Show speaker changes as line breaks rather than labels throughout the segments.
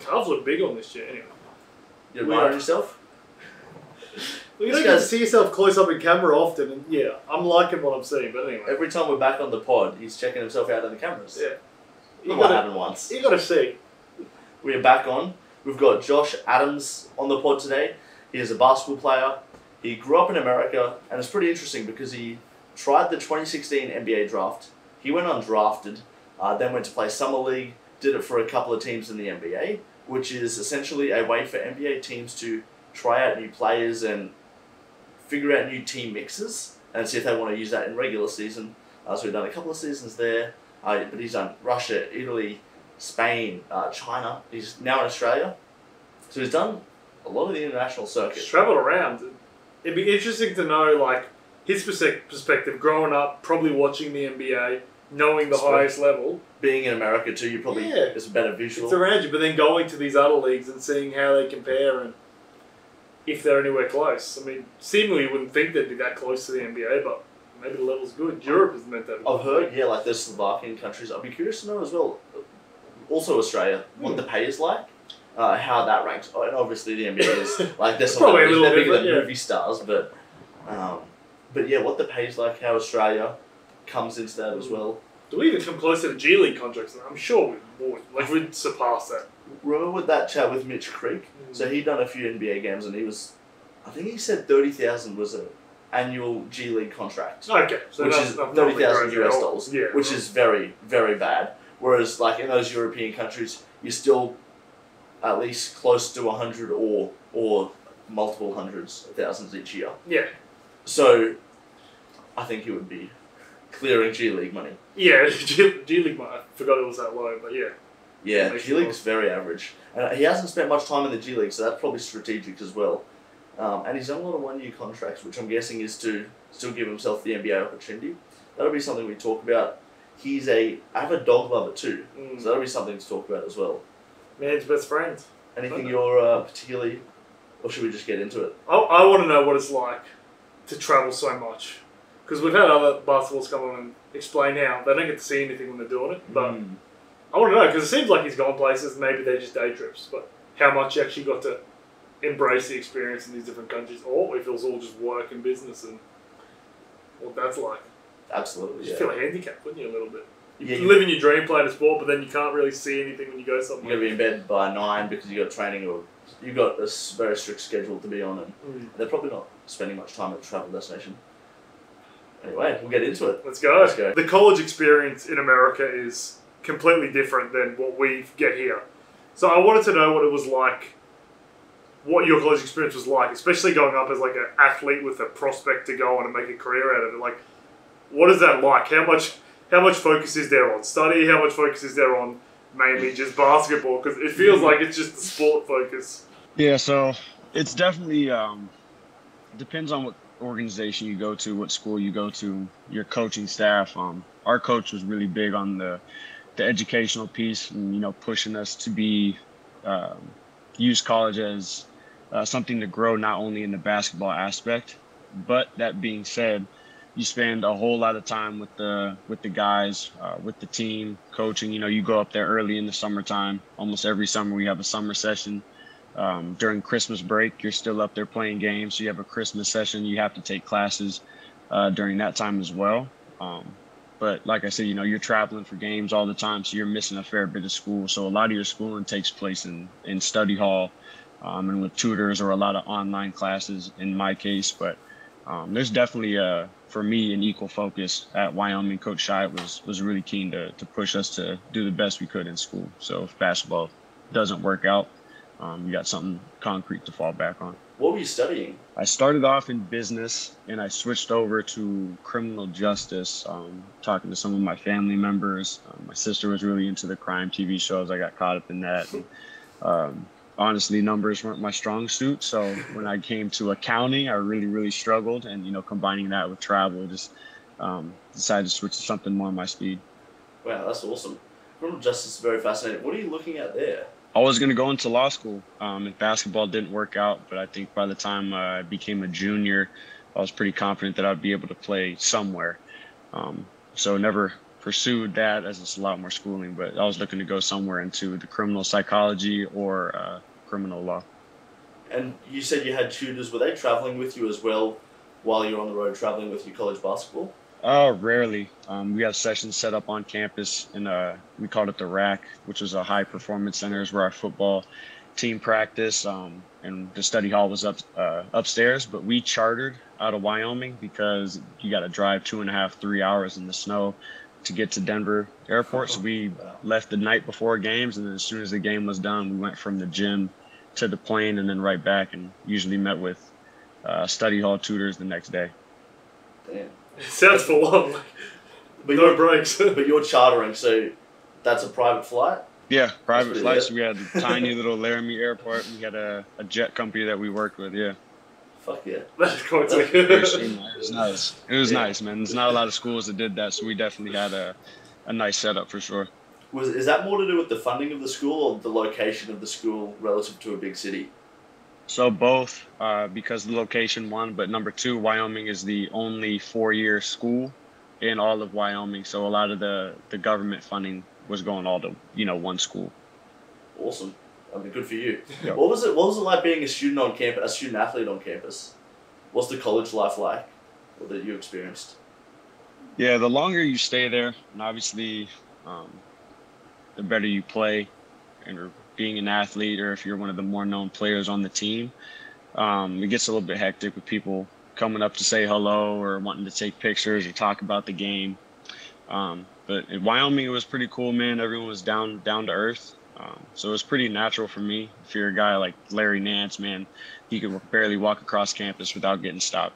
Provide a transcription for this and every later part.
Calves look big on this shit anyway.
You admire yourself?
Well, you don't get to see yourself close up in camera often, and yeah, I'm liking what I'm seeing, but anyway.
Every time we're back on the pod, he's checking himself out in the cameras.
Yeah.
That happened once.
You gotta see.
We are back on. We've got Josh Adams on the pod today. He is a basketball player. He grew up in America, and it's pretty interesting because he tried the 2016 NBA draft. He went undrafted, then went to play Summer League, did it for a couple of teams in the NBA, which is essentially a way for NBA teams to try out new players and figure out new team mixes and see if they want to use that in regular season. So we've done a couple of seasons there, but he's done Russia, Italy, Spain, China. He's now in Australia. So he's done a lot of the international circuit.
He's travelled around. It'd be interesting to know, like, his perspective growing up, probably watching the NBA, knowing the highest level.
Being in America too, you probably it's a better visual.
It's around you, but then going to these other leagues and seeing how they compare and if they're anywhere close. I mean, seemingly you wouldn't think they'd be that close to the NBA, but maybe the level's good. Europe is meant to be.
I've heard, like the Slovakian countries. I'd be curious to know as well, also Australia, what the pay is like, how that ranks. Oh, and obviously the NBA is, like, there's
probably a little
bit
bit
bigger than movie stars, but yeah, what the pay is like, how Australia comes into that as well.
Do we even come closer to G League contracts? I'm sure we would. Like, we'd surpass that.
Remember with that chat with Mitch Creek? So he'd done a few NBA games and he was, I think he said 30,000 was an annual G League contract.
Okay. So
which is 30,000 US dollars, which is very, very bad. Whereas, like, in those European countries, you're still at least close to 100 or multiple hundreds of thousands each year.
Yeah.
So, I think he would be clearing G League money.
Yeah, G League money. I forgot it was that low, but yeah.
Yeah, G League's very average. And he hasn't spent much time in the G League, so that's probably strategic as well. And he's done a lot of one-year contracts, which I'm guessing is to still give himself the NBA opportunity. That'll be something we talk about. He's a avid dog lover too, so that'll be something to talk about as well.
Man's best friend.
Anything you're particularly, or should we just get into it?
I want to know what it's like to travel so much. Because we've had other basketballs come on and explain how they don't get to see anything when they're doing it, but I want to know, because it seems like he's gone places, maybe they're just day trips, but how much he actually got to embrace the experience in these different countries, or if it was all just work and business and what that's like.
Absolutely,
You feel handicapped, wouldn't you, a little bit?
You
living your dream playing a sport, but then you can't really see anything when you go somewhere.
You're going to be in bed by 9 because you got training, or you've got a very strict schedule to be on, and they're probably not spending much time at the travel destination. Anyway, we'll get into it.
Let's go. The college experience in America is completely different than what we get here. So I wanted to know what it was like, what your college experience was like, especially going up as like an athlete with a prospect to go on and make a career out of it. Like, what is that like? How much focus is there on study? How much focus is there on mainly just basketball? Because it feels like it's just the sport focus.
Yeah, so it's definitely depends on what organization you go to, what school you go to, your coaching staff. Our coach was really big on the educational piece, and pushing us to be use college as something to grow not only in the basketball aspect, but that being said, you spend a whole lot of time with the guys, with the team, coaching. You go up there early in the summertime. Almost every summer we have a summer session. During Christmas break, you're still up there playing games. So you have a Christmas session. You have to take classes during that time as well. But like I said, you're traveling for games all the time, so you're missing a fair bit of school. So a lot of your schooling takes place in study hall and with tutors or a lot of online classes in my case. But there's definitely, for me, an equal focus at Wyoming. Coach Shyatt was really keen to push us to do the best we could in school. So if basketball doesn't work out, you got something concrete to fall back on.
What were you studying?
I started off in business and I switched over to criminal justice, talking to some of my family members. My sister was really into the crime TV shows. I got caught up in that. And, honestly, numbers weren't my strong suit. So when I came to accounting, I really, really struggled. And, combining that with travel, just decided to switch to something more my speed.
Wow, that's awesome. Criminal justice is very fascinating. What are you looking at there?
I was going to go into law school. And basketball didn't work out, but I think by the time I became a junior, I was pretty confident that I'd be able to play somewhere. So never pursued that as it's a lot more schooling, but I was looking to go somewhere into the criminal psychology or criminal law.
And you said you had tutors. Were they traveling with you as well while you're on the road traveling with your college basketball?
Rarely. We have sessions set up on campus, and we called it the RAC, which was a high performance center, is where our football team practice. And the study hall was upstairs, but we chartered out of Wyoming because you got to drive 2.5, 3 hours in the snow to get to Denver airport. So we left the night before games, and then as soon as the game was done, we went from the gym to the plane and then right back, and usually met with study hall tutors the next day.
Damn.
It sounds full on.
But
No breaks.
But you're chartering, so that's a private flight?
Yeah, private flights. We had a tiny little Laramie airport. We had a jet company that we worked with, yeah.
Fuck yeah.
That's quite sick.
It was nice. It was nice, man. There's not a lot of schools that did that, so we definitely had a nice setup for sure.
Is that more to do with the funding of the school or the location of the school relative to a big city?
So both, because the location, one, but number two, Wyoming is the only 4-year school in all of Wyoming. So a lot of the government funding was going all to, one school.
Awesome. I mean, good for you.
Yep.
What was it like being a student on campus, a student athlete on campus? What's the college life like that you experienced?
Yeah, the longer you stay there, and obviously the better you play, and being an athlete, or if you're one of the more known players on the team, it gets a little bit hectic with people coming up to say hello or wanting to take pictures or talk about the game. But in Wyoming, it was pretty cool, man. Everyone was down to earth. So it was pretty natural for me. If you're a guy like Larry Nance, man, he could barely walk across campus without getting stopped.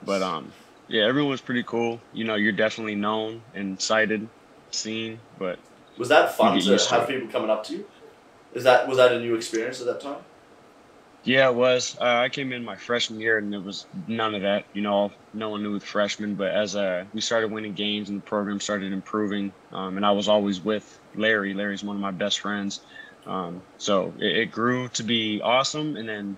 But yeah, everyone was pretty cool. You're definitely known and cited, seen. But
was that fun to have people coming up to you? Was that a new experience at that time?
Yeah, it was. I came in my freshman year, and it was none of that. No one knew the freshmen. But as we started winning games and the program started improving, and I was always with Larry. Larry's one of my best friends. So it grew to be awesome. And then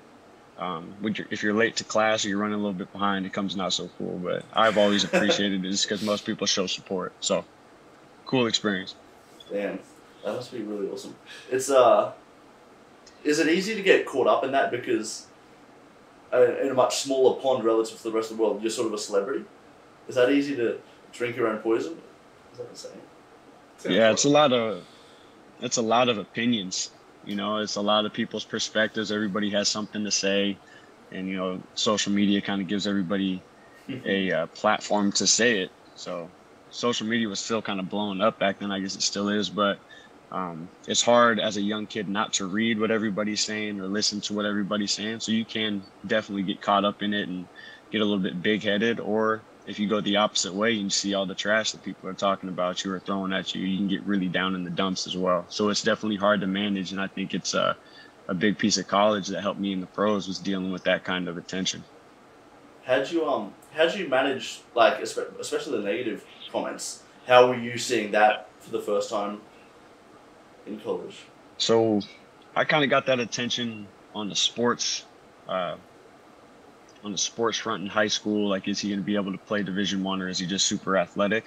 if you're late to class or you're running a little bit behind, it comes not so cool. But I've always appreciated it just because most people show support. So cool experience.
Damn, that must be really awesome. It's is it easy to get caught up in that because in a much smaller pond relative to the rest of the world, you're sort of a celebrity? Is that easy to drink your own poison? Is that the same?
Yeah, it's a lot of opinions. It's a lot of people's perspectives. Everybody has something to say, and social media kind of gives everybody a platform to say it. So social media was still kind of blowing up back then. I guess it still is, but it's hard as a young kid not to read what everybody's saying or listen to what everybody's saying. So you can definitely get caught up in it and get a little bit big-headed. Or if you go the opposite way and you see all the trash that people are talking about you or throwing at you, you can get really down in the dumps as well. So it's definitely hard to manage. And I think it's a big piece of college that helped me in the pros was dealing with that kind of attention.
How'd you manage, like, especially the negative comments? How were you seeing that for the first time in college?
So I kind of got that attention on the sports front in high school. Like, is he going to be able to play Division I, or is he just super athletic?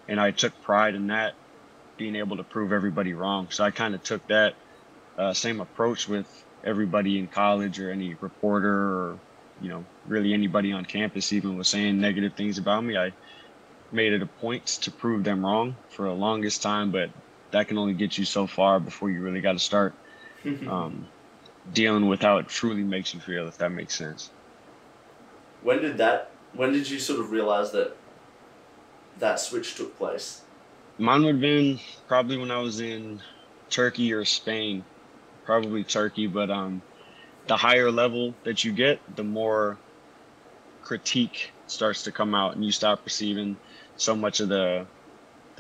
And I took pride in that, being able to prove everybody wrong. So I kind of took that same approach with everybody in college, or any reporter, or really anybody on campus even was saying negative things about me. I made it a point to prove them wrong for the longest time, but that can only get you so far before you really got to start dealing with how it truly makes you feel, if that makes sense.
When did you sort of realize that switch took place?
Mine would have been probably when I was in Turkey or Spain, probably Turkey, but the higher level that you get, the more critique starts to come out, and you stop receiving so much of the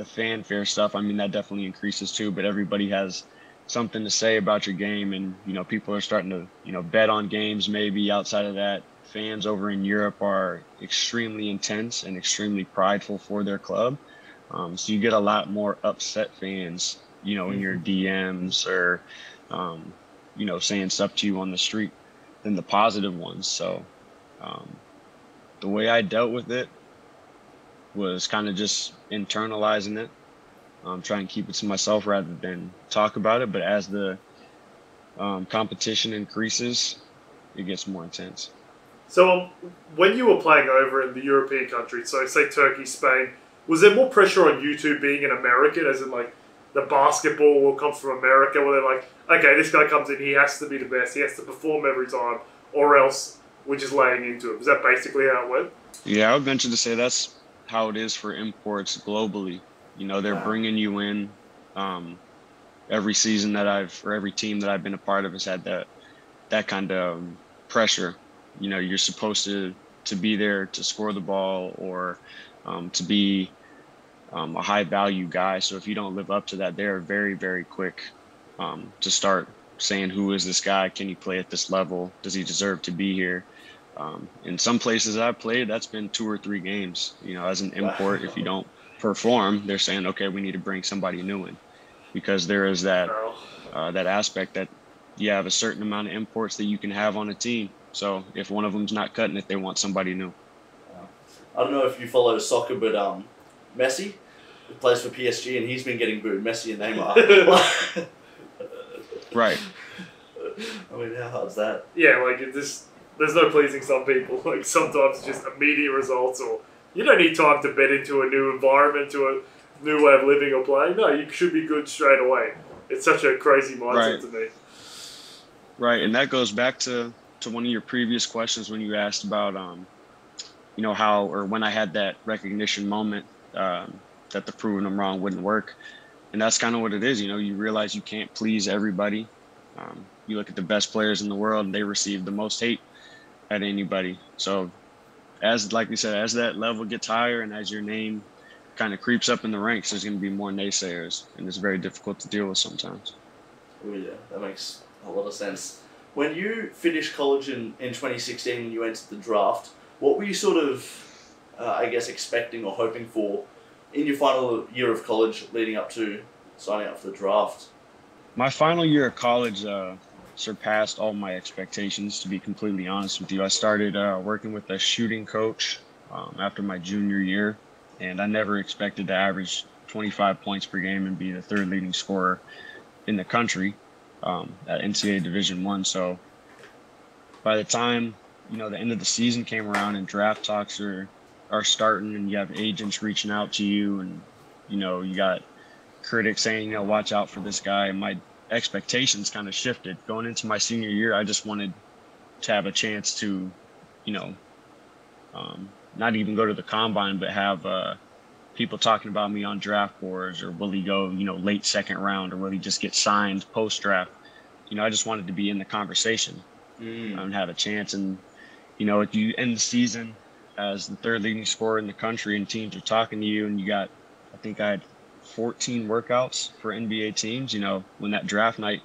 fanfare stuff. I mean, that definitely increases too, but everybody has something to say about your game, and people are starting to bet on games. Maybe outside of that, fans over in Europe are extremely intense and extremely prideful for their club. So you get a lot more upset fans, in your DMs, or saying stuff to you on the street, than the positive ones. So the way I dealt with it was kind of just internalizing it try and keep it to myself rather than talk about it. But as the competition increases, it gets more intense.
So when you were playing over in the European countries, so say Turkey, Spain, was there more pressure on you two being an American, as in like the basketball will come from America, where they're like, okay, this guy comes in, he has to be the best, he has to perform every time, or else we're just laying into it. Was that basically how it went?
Yeah, I would venture to say that's how it is for imports globally. You know, they're bringing you in. Every season or every team that I've been a part of has had that kind of pressure. You know, you're supposed to be there to score the ball or to be a high value guy. So if you don't live up to that, they're very, very quick to start saying, who is this guy? Can he play at this level? Does he deserve to be here? In some places I've played, that's been 2 or 3 games. You know, as an import, if you don't perform, they're saying, okay, we need to bring somebody new in, because there is that aspect that you have a certain amount of imports that you can have on a team. So if one of them's not cutting it, they want somebody new.
I don't know if you follow soccer, but Messi plays for PSG and he's been getting booed. Messi and Neymar.
Right.
I mean, how hard's that?
Yeah, like there's no pleasing some people. Like sometimes it's just immediate results, or you don't need time to bed into a new environment, to a new way of living or playing. No, you should be good straight away. It's such a crazy mindset to me.
Right, and that goes back to one of your previous questions when you asked about, you know, how or when I had that recognition moment that the proving them wrong wouldn't work. And that's kind of what it is. You know, you realize you can't please everybody. You look at the best players in the world and they receive the most hate at anybody. So like we said, as that level gets higher and as your name kind of creeps up in the ranks, there's going to be more naysayers, and it's very difficult to deal with sometimes.
Oh yeah, that makes a lot of sense. When you finished college in 2016 and you entered the draft, what were you sort of, I guess, expecting or hoping for in your final year of college leading up to signing up for the draft?
My final year of college surpassed all my expectations, to be completely honest with you. I started working with a shooting coach after my junior year, and I never expected to average 25 points per game and be the 3rd leading scorer in the country at NCAA Division I. So by the time, you know, the end of the season came around and draft talks are starting and you have agents reaching out to you and, you know, you got critics saying, you know, watch out for this guy. And my expectations kind of shifted. Going into my senior year, I just wanted to have a chance to, you know, not even go to the combine, but have people talking about me on draft boards, or will he go, you know, late 2nd round, or will he just get signed post draft? You know, I just wanted to be in the conversation and have a chance. And, you know, if you end the season as the 3rd leading scorer in the country and teams are talking to you and you got, I think I had 14 workouts for NBA teams, you know, when that draft night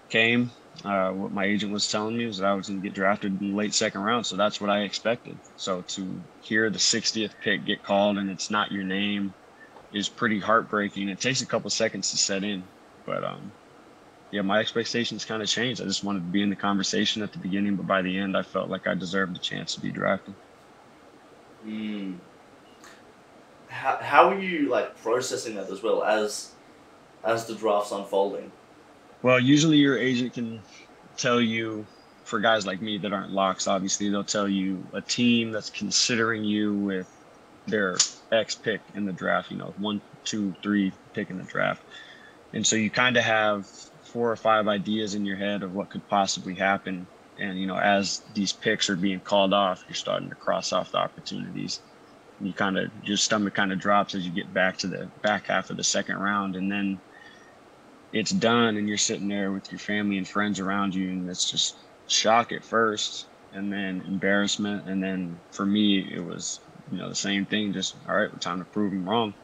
came, what my agent was telling me was that I was going to get drafted in the late 2nd round. So that's what I expected. So to hear the 60th pick get called and it's not your name is pretty heartbreaking. It takes a couple seconds to set in, but yeah, my expectations kind of changed. I just wanted to be in the conversation at the beginning, but by the end, I felt like I deserved a chance to be drafted.
How are you like processing that as well as the draft's unfolding?
Well, usually your agent can tell you, for guys like me that aren't locks, obviously, they'll tell you a team that's considering you with their X pick in the draft, you know, 1, 2, 3 pick in the draft. And so you kind of have 4 or 5 ideas in your head of what could possibly happen. And, you know, as these picks are being called off, you're starting to cross off the opportunities. You your stomach kind of drops as you get back to the back half of the 2nd round. And then it's done and you're sitting there with your family and friends around you, and it's just shock at first and then embarrassment. And then for me, it was, you know, the same thing, just, all right, time to prove them wrong.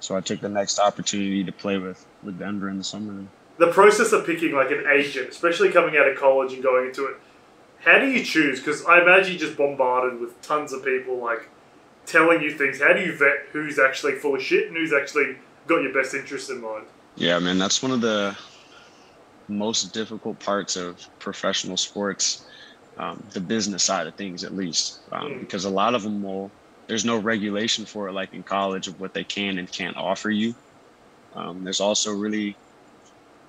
So I took the next opportunity to play with Denver in the summer.
The process of picking like an agent, especially coming out of college and going into it, how do you choose? Because I imagine you're just bombarded with tons of people like telling you things. How do you vet who's actually full of shit and who's actually got your best interest in mind?
Yeah, man, that's one of the most difficult parts of professional sports, the business side of things, at least, because a lot of them there's no regulation for it, like in college, of what they can and can't offer you. There's also really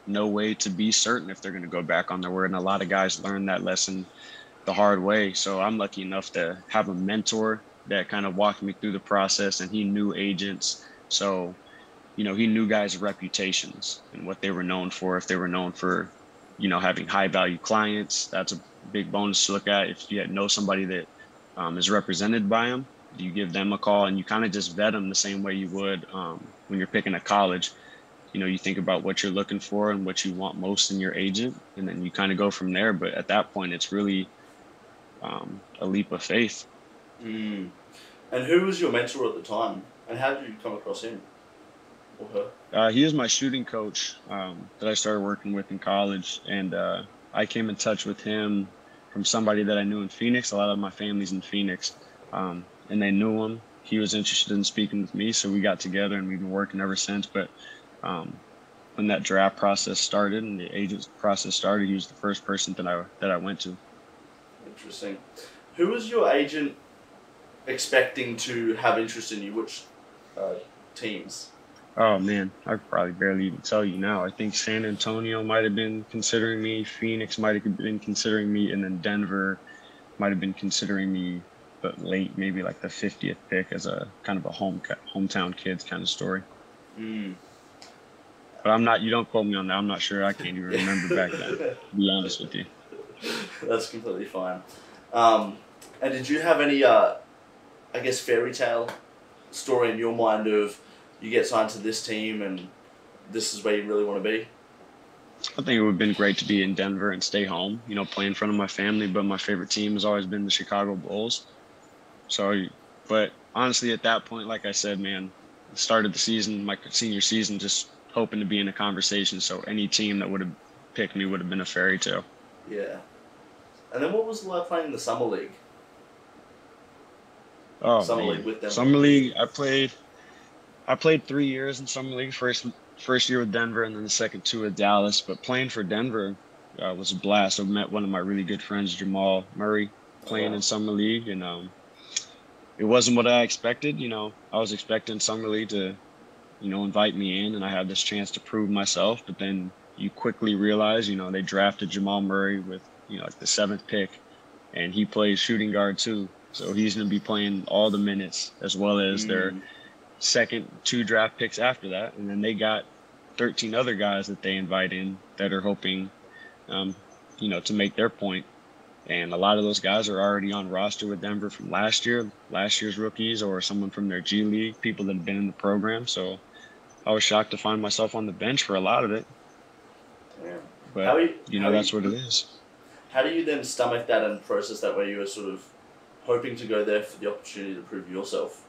no way to be certain if they're going to go back on their word. And a lot of guys learn that lesson the hard way. So I'm lucky enough to have a mentor that kind of walked me through the process, and he knew agents. So, he knew guys' reputations and what they were known for. If they were known for, having high value clients, that's a big bonus to look at. If you know somebody that is represented by them, you give them a call, and you kind of just vet them the same way you would when you're picking a college. You think about what you're looking for and what you want most in your agent, and then you kind of go from there. But at that point, it's really a leap of faith.
Mm. And who was your mentor at the time, and how did you come across him or her?
He was my shooting coach that I started working with in college, and I came in touch with him from somebody that I knew in Phoenix. A lot of my family's in Phoenix, and they knew him. He was interested in speaking with me, so we got together, and we've been working ever since. But when that draft process started and the agent process started, he was the first person that I went to.
Interesting. Who was your agent expecting to have interest in you? Which teams?
Oh man, I could probably barely even tell you now. I think San Antonio might have been considering me, Phoenix might have been considering me, and then Denver might have been considering me, but late, maybe like the 50th pick as a kind of a hometown kids kind of story.
Mm.
But I'm not. You don't quote me on that. I'm not sure. I can't even remember back then. To be honest with you.
That's completely fine. And did you have any, fairy tale story in your mind of you get signed to this team and this is where you really want to be?
I think it would have been great to be in Denver and stay home, play in front of my family. But my favorite team has always been the Chicago Bulls. So, but honestly, at that point, like I said, man, started the season, my senior season, just hoping to be in a conversation. So any team that would have picked me would have been a fairy tale.
Yeah. And then what was it like playing in the Summer League?
Oh,
Summer
man.
League with them.
Summer League, I played 3 years in Summer League. First year with Denver, and then the second two with Dallas. But playing for Denver was a blast. I met one of my really good friends, Jamal Murray, playing in Summer League, and it wasn't what I expected. I was expecting Summer League to, invite me in, and I had this chance to prove myself. But then you quickly realize, they drafted Jamal Murray with, like the 7th pick, and he plays shooting guard too. So he's going to be playing all the minutes, as well as their second 2 draft picks after that. And then they got 13 other guys that they invite in that are hoping, to make their point. And a lot of those guys are already on roster with Denver from last year's rookies, or someone from their G League, people that have been in the program. So I was shocked to find myself on the bench for a lot of it.
Yeah.
But, that's what it is.
How do you then stomach that and process that, where you were sort of hoping to go there for the opportunity to prove yourself?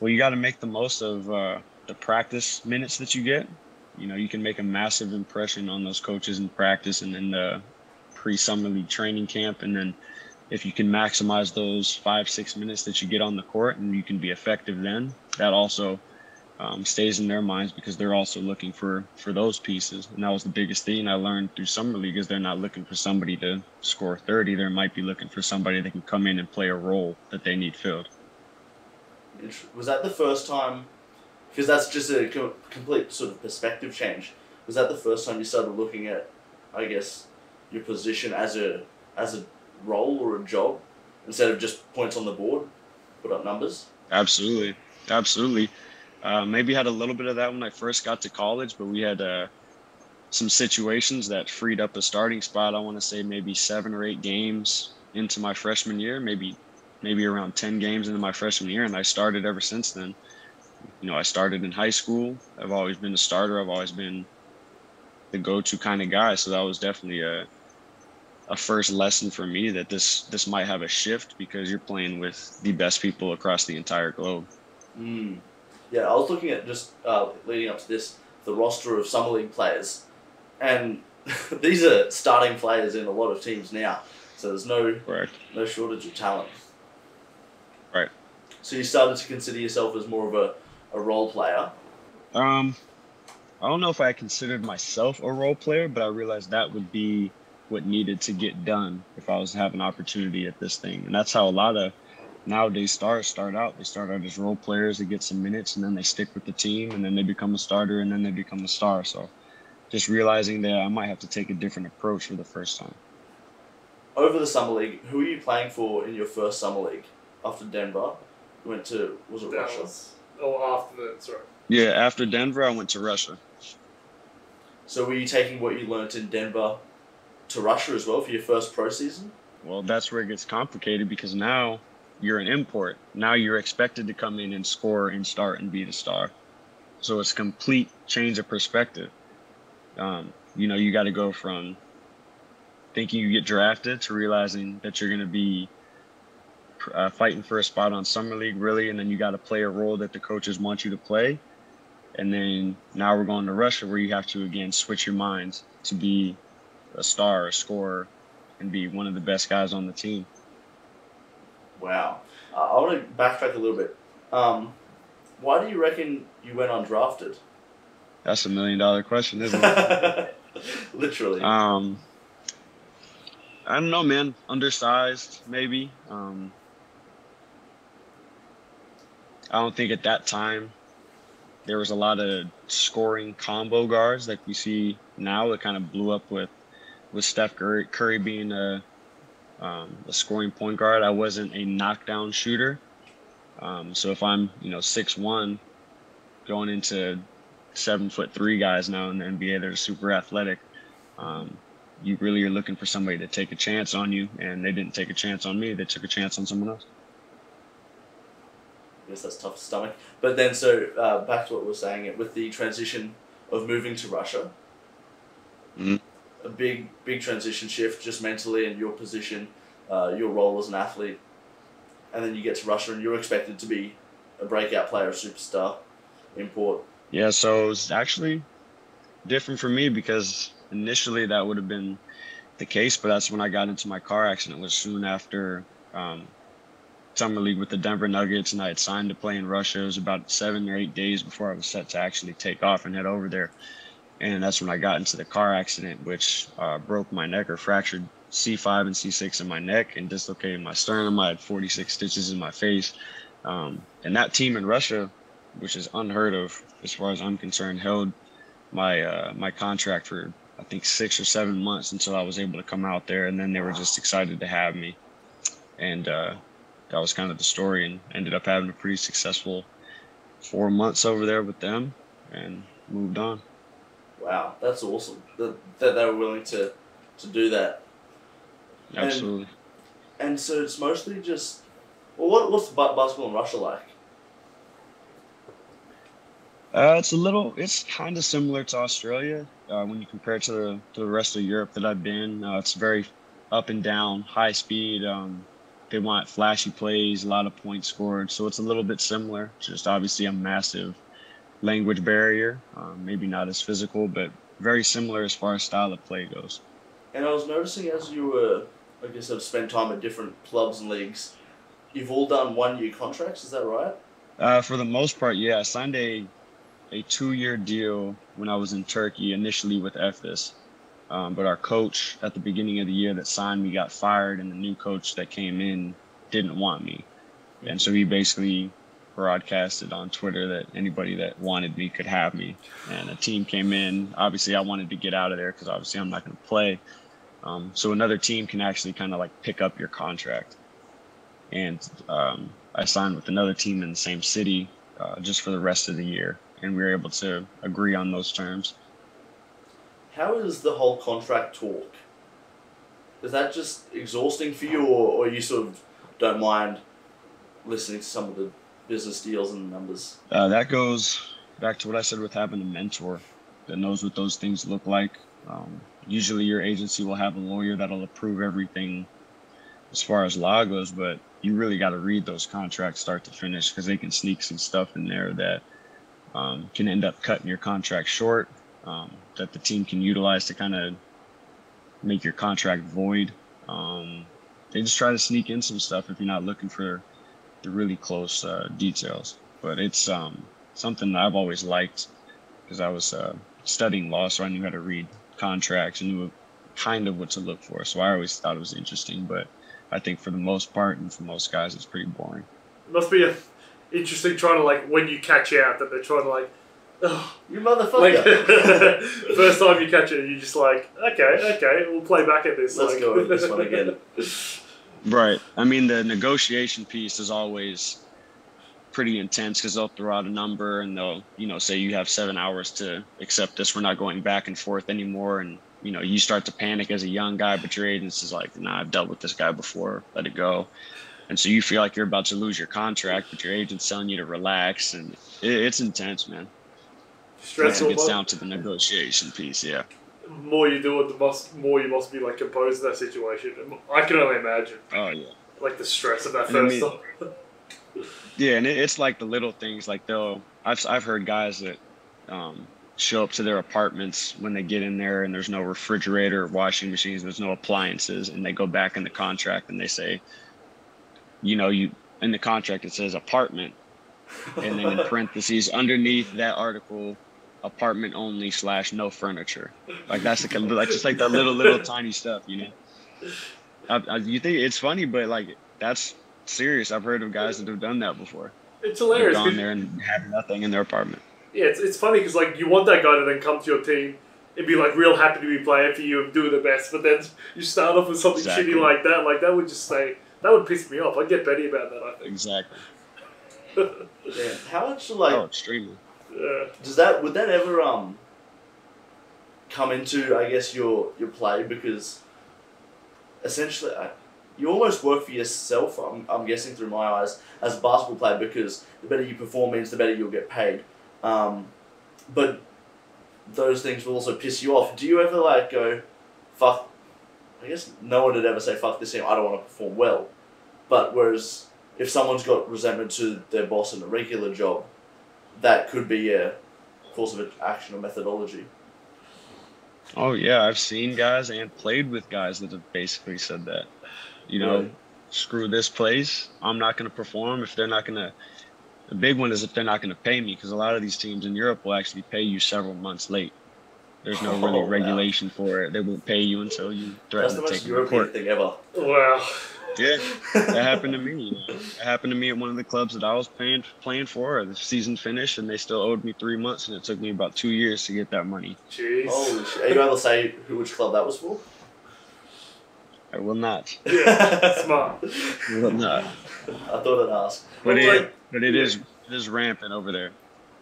Well, you got to make the most of the practice minutes that you get. You can make a massive impression on those coaches in practice and in the pre-summer league training camp. And then if you can maximize those 5-6 minutes that you get on the court and you can be effective then, that also stays in their minds, because they're also looking for those pieces. And that was the biggest thing I learned through summer league, is they're not looking for somebody to score 30. They might be looking for somebody that can come in and play a role that they need filled.
Was that the first time, because that's just a complete sort of perspective change, was that the first time you started looking at, I guess, your position as a role or a job, instead of just points on the board, put up numbers?
Absolutely. Maybe had a little bit of that when I first got to college, but we had some situations that freed up a starting spot. I want to say maybe 7 or 8 games into my freshman year, maybe around 10 games into my freshman year, and I started ever since then. I started in high school. I've always been a starter. I've always been the go-to kind of guy. So that was definitely a first lesson for me, that this might have a shift, because you're playing with the best people across the entire globe.
Yeah, I was looking at just leading up to this, the roster of Summer League players, and these are starting players in a lot of teams now. So there's no shortage of talent.
Right.
So you started to consider yourself as more of a role player?
I don't know if I considered myself a role player, but I realized that would be what needed to get done if I was to have an opportunity at this thing. And that's how a lot of nowadays start out as role players. They get some minutes and then they stick with the team and then they become a starter and then they become a star. So just realizing that I might have to take a different approach for the first time.
Over the summer league, who were you playing for in your first summer league after Denver? You went to, was it Russia?
After that, sorry.
Yeah, after Denver, I went to Russia.
So were you taking what you learnt in Denver to Russia as well for your first pro season?
Well, that's where it gets complicated because now you're an import. Now you're expected to come in and score and start and be the star. So it's a complete change of perspective. You got to go from thinking you get drafted to realizing that you're going to be fighting for a spot on summer league, really, and then you got to play a role that the coaches want you to play. And then now we're going to Russia where you have to, again, switch your minds to be a star, a scorer, and be one of the best guys on the team.
Wow. I want to backtrack a little bit. Why do you reckon you went undrafted?
That's $1 million question, isn't it?
Literally.
I don't know, man. Undersized, maybe. I don't think at that time there was a lot of scoring combo guards like we see now that kind of blew up with Steph Curry being a scoring point guard. I wasn't a knockdown shooter. So if I'm, 6'1", going into 7'3" guys now in the NBA that are super athletic, you really are looking for somebody to take a chance on you, and they didn't take a chance on me. They took a chance on someone else.
I guess that's tough to stomach. But then, so back to what we were saying, with the transition of moving to Russia, a big transition shift just mentally in your position, your role as an athlete, and then you get to Russia and you're expected to be a breakout player, a superstar, import.
Yeah, so it was actually different for me because initially that would have been the case, but that's when I got into my car accident. It was soon after summer league with the Denver Nuggets, and I had signed to play in Russia. It was about 7 or 8 days before I was set to actually take off and head over there. And that's when I got into the car accident, which broke my neck, or fractured C5 and C6 in my neck and dislocated my sternum. I had 46 stitches in my face. And that team in Russia, which is unheard of as far as I'm concerned, held my contract for, I think, 6 or 7 months until I was able to come out there. And then they were just excited to have me. And that was kind of the story, and ended up having a pretty successful 4 months over there with them and moved on. Wow,
that's awesome that they were willing to do that.
Absolutely.
And so it's mostly just, well, what's basketball in Russia like?
It's kind of similar to Australia when you compare it to the rest of Europe that I've been. It's very up and down, high speed. They want flashy plays, a lot of points scored. So it's a little bit similar, just obviously a massive language barrier. Maybe not as physical, but very similar as far as style of play goes.
And I was noticing as you were, I guess, have spent time at different clubs and leagues, you've all done 1-year contracts, is that right?
For the most part, yeah. I signed a 2-year deal when I was in Turkey, initially with Efes. But our coach at the beginning of the year that signed me got fired, and the new coach that came in didn't want me. And so he basically broadcasted on Twitter that anybody that wanted me could have me. And a team came in. Obviously, I wanted to get out of there because obviously I'm not going to play. So another team can actually kind of like pick up your contract. And I signed with another team in the same city just for the rest of the year. And we were able to agree on those terms.
How is the whole contract talk? Is that just exhausting for you, or you sort of don't mind listening to some of the business deals and numbers?
That goes back to what I said with having a mentor that knows what those things look like. Usually your agency will have a lawyer that'll approve everything as far as law goes, but you really got to read those contracts start to finish because they can sneak some stuff in there that can end up cutting your contract short, that the team can utilize to kind of make your contract void. They just try to sneak in some stuff if you're not looking for the really close details. But it's something that I've always liked because I was studying law, so I knew how to read contracts and knew kind of what to look for. So I always thought it was interesting. But I think for the most part and for most guys, it's pretty boring.
It must be interesting trying to, like, when you catch out, that they're trying to, like, oh,
You motherfucker.
like, first time you catch it, you're just like, okay, we'll play back at this.
Let's
like,
go with this one again.
Right. I mean, the negotiation piece is always pretty intense because they'll throw out a number and they'll, say you have 7 hours to accept this. We're not going back and forth anymore. And, you start to panic as a young guy, but your agent is like, nah, I've dealt with this guy before. Let it go. And so you feel like you're about to lose your contract, but your agent's telling you to relax. And it's intense, man.
Stressful.
It gets down to the negotiation piece, yeah.
The more you do it, the more you must be, like, composed in that situation. I can only imagine.
Oh, yeah.
Like, the stress of that
And I
first
mean-
time.
Yeah, and it's like the little things. Like I've heard guys that show up to their apartments when they get in there, and there's no refrigerator, washing machines, there's no appliances, and they go back in the contract and they say, you in the contract it says apartment, and then in parentheses underneath that article, apartment only / no furniture. Like that's like just like that little tiny stuff, You think it's funny, but like that's serious. I've heard of guys that have done that before.
It's
They've
hilarious.
gone there and have nothing in their apartment.
Yeah, it's funny because, like, you want that guy to then come to your team and be, like, real happy to be playing for you and doing the best, but then you start off with something
Exactly.
shitty like that would just that would piss me off. I'd get Betty about that, I think.
Exactly.
Yeah. How much, like,
Oh, extremely.
Yeah.
would that ever come into, I guess, your play? Because essentially you almost work for yourself, I'm guessing through my eyes, as a basketball player, because the better you perform means the better you'll get paid. But those things will also piss you off. Do you ever, like, go, fuck, I guess no one would ever say, fuck this team, I don't want to perform well. But whereas if someone's got resentment to their boss in a regular job, that could be a course of action or methodology.
Oh yeah, I've seen guys and played with guys that have basically said that.
Right.
Screw this place. I'm not going to perform if they're not going to. The big one is if they're not going to pay me, because a lot of these teams in Europe will actually pay you several months late. There's no really
Oh, wow.
regulation for it. They won't pay you until you
That's
threaten
the
to
most
take them to
European
court.
thing ever.
Wow.
Yeah, that happened to me. It happened to me at one of the clubs that I was playing for. The season finished, and they still owed me 3 months, and it took me about 2 years to get that money.
Jeez.
Holy shit. Are you able to say which club that was for?
I will not.
Yeah, smart.
I will not.
I thought I'd ask.
But
Well, like,
it is rampant over there.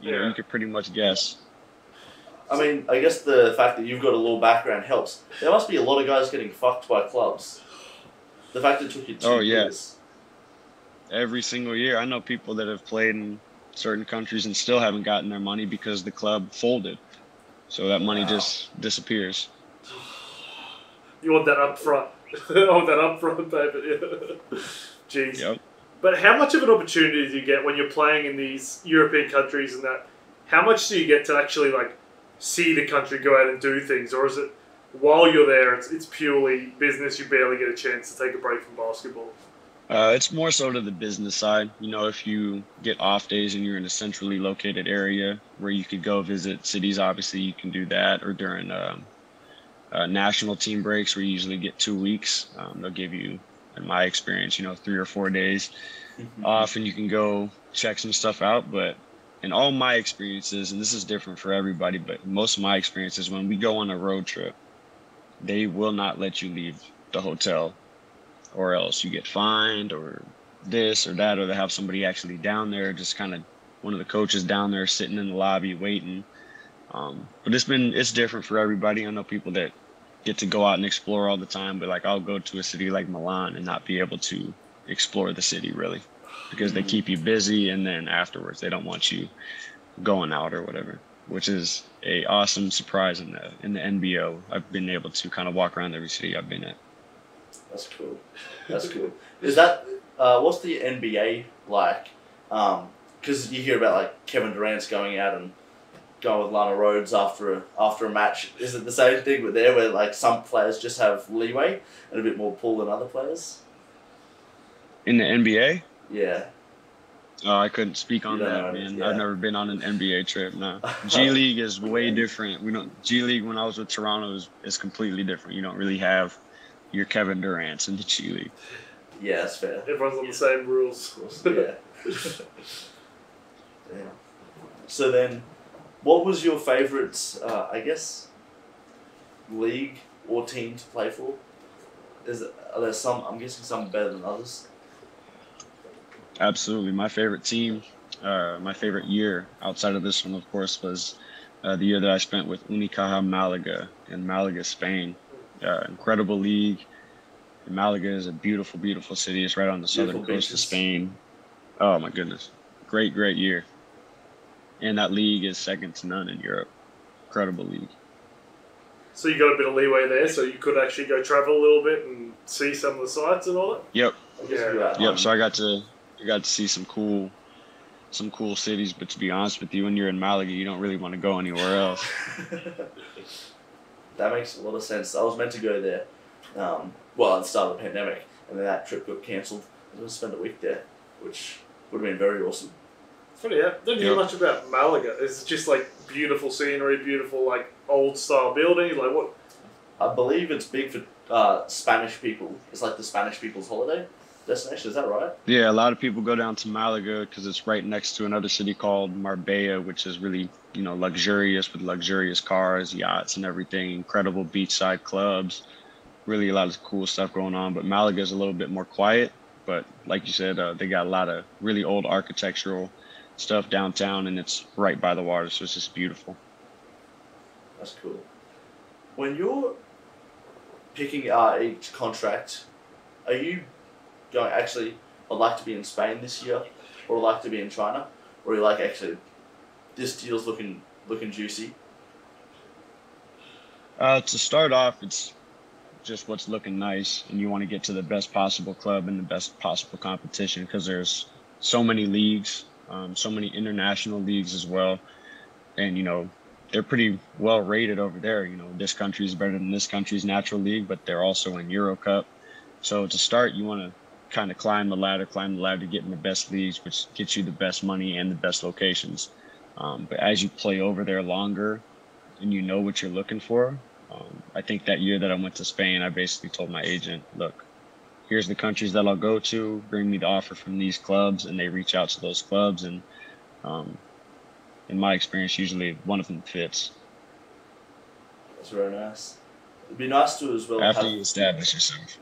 Yeah.
You could pretty much guess.
I mean, I guess the fact that you've got a little background helps. There must be a lot of guys getting fucked by clubs. The fact it took you 2
Oh, yeah.
years.
Every single year, I know people that have played in certain countries and still haven't gotten their money because the club folded. So that money
Wow.
just disappears.
You want that up front. I want that up front, baby. Jeez.
Yep.
But how much of an opportunity do you get when you're playing in these European countries and that? How much do you get to actually, like, see the country go out and do things? Or is it, while you're there, it's purely business, you barely get a chance to take a break from basketball?
It's more so to the business side. If you get off days and you're in a centrally located area where you could go visit cities, obviously you can do that. Or during national team breaks where you usually get 2 weeks, they'll give you, in my experience, 3 or 4 days off, and you can go check some stuff out. But in all my experiences, and this is different for everybody, but most of my experiences, when we go on a road trip, they will not let you leave the hotel, or else you get fined or this or that, or they have somebody actually down there, just kind of one of the coaches down there sitting in the lobby waiting. But it's different for everybody. I know people that get to go out and explore all the time, but like I'll go to a city like Milan and not be able to explore the city really, because they keep you busy, and then afterwards they don't want you going out or whatever, which is a awesome surprise in the NBO. I've been able to kind of walk around every city I've been at.
That's cool. That's cool. Is that what's the NBA like? Because you hear about like Kevin Durant's going out and going with Lana Rhodes after a match. Is it the same thing with there, where like some players just have leeway and a bit more pull than other players?
In the NBA?
Yeah.
Oh, I couldn't speak on
You don't
that,
know,
man.
yeah.
I've never been on an NBA trip. No. G League is way different. G League when I was with Toronto is completely different. You don't really have your Kevin Durant's in the G League.
Yeah, that's fair.
Everyone's on the same rules.
Yeah. Damn. So then, what was your favourite, I guess, league or team to play for? Are there some? I'm guessing some better than others.
Absolutely. My favorite team, my favorite year outside of this one, of course, was the year that I spent with Unicaja Malaga in Malaga, Spain. Incredible league. Malaga is a beautiful, beautiful city. It's right on the southern coast of Spain. Oh, my goodness. Great, great year. And that league is second to none in Europe. Incredible league.
So you got a bit of leeway there, so you could actually go travel a little bit and see some of the sites and all that?
Yep.
Yeah.
Yep. So I got to see some cool cities, but to be honest with you, when you're in Malaga, you don't really want to go anywhere else.
That makes a lot of sense. I was meant to go there, at the start of the pandemic, and then that trip got cancelled. I was going to spend a week there, which would have been very awesome.
Funny, yeah. Don't hear much about Malaga. It's just like beautiful scenery, beautiful like old style buildings. Like what?
I believe it's big for Spanish people. It's like the Spanish people's holiday destination. Is that right?
Yeah, a lot of people go down to Malaga because it's right next to another city called Marbella, which is really, luxurious with luxurious cars, yachts, and everything. Incredible beachside clubs. Really a lot of cool stuff going on. But Malaga is a little bit more quiet. But like you said, they got a lot of really old architectural stuff downtown, and it's right by the water, so it's just beautiful.
That's cool. When you're picking each contract, are you going, actually, I'd like to be in Spain this year, or I'd like to be in China, or are you like, actually, this deal's looking juicy?
To start off, it's just what's looking nice, and you want to get to the best possible club and the best possible competition, because there's so many leagues, so many international leagues as well, and they're pretty well rated over there. This country is better than this country's natural league, but they're also in Euro Cup. So to start, you want to kind of climb the ladder to get in the best leagues, which gets you the best money and the best locations. But as you play over there longer and you know what you're looking for, I think that year that I went to Spain, I basically told my agent, look, here's the countries that I'll go to, bring me the offer from these clubs, and they reach out to those clubs, and in my experience, usually one of them fits.
That's very nice. It'd be nice to as well
after you establish yourself.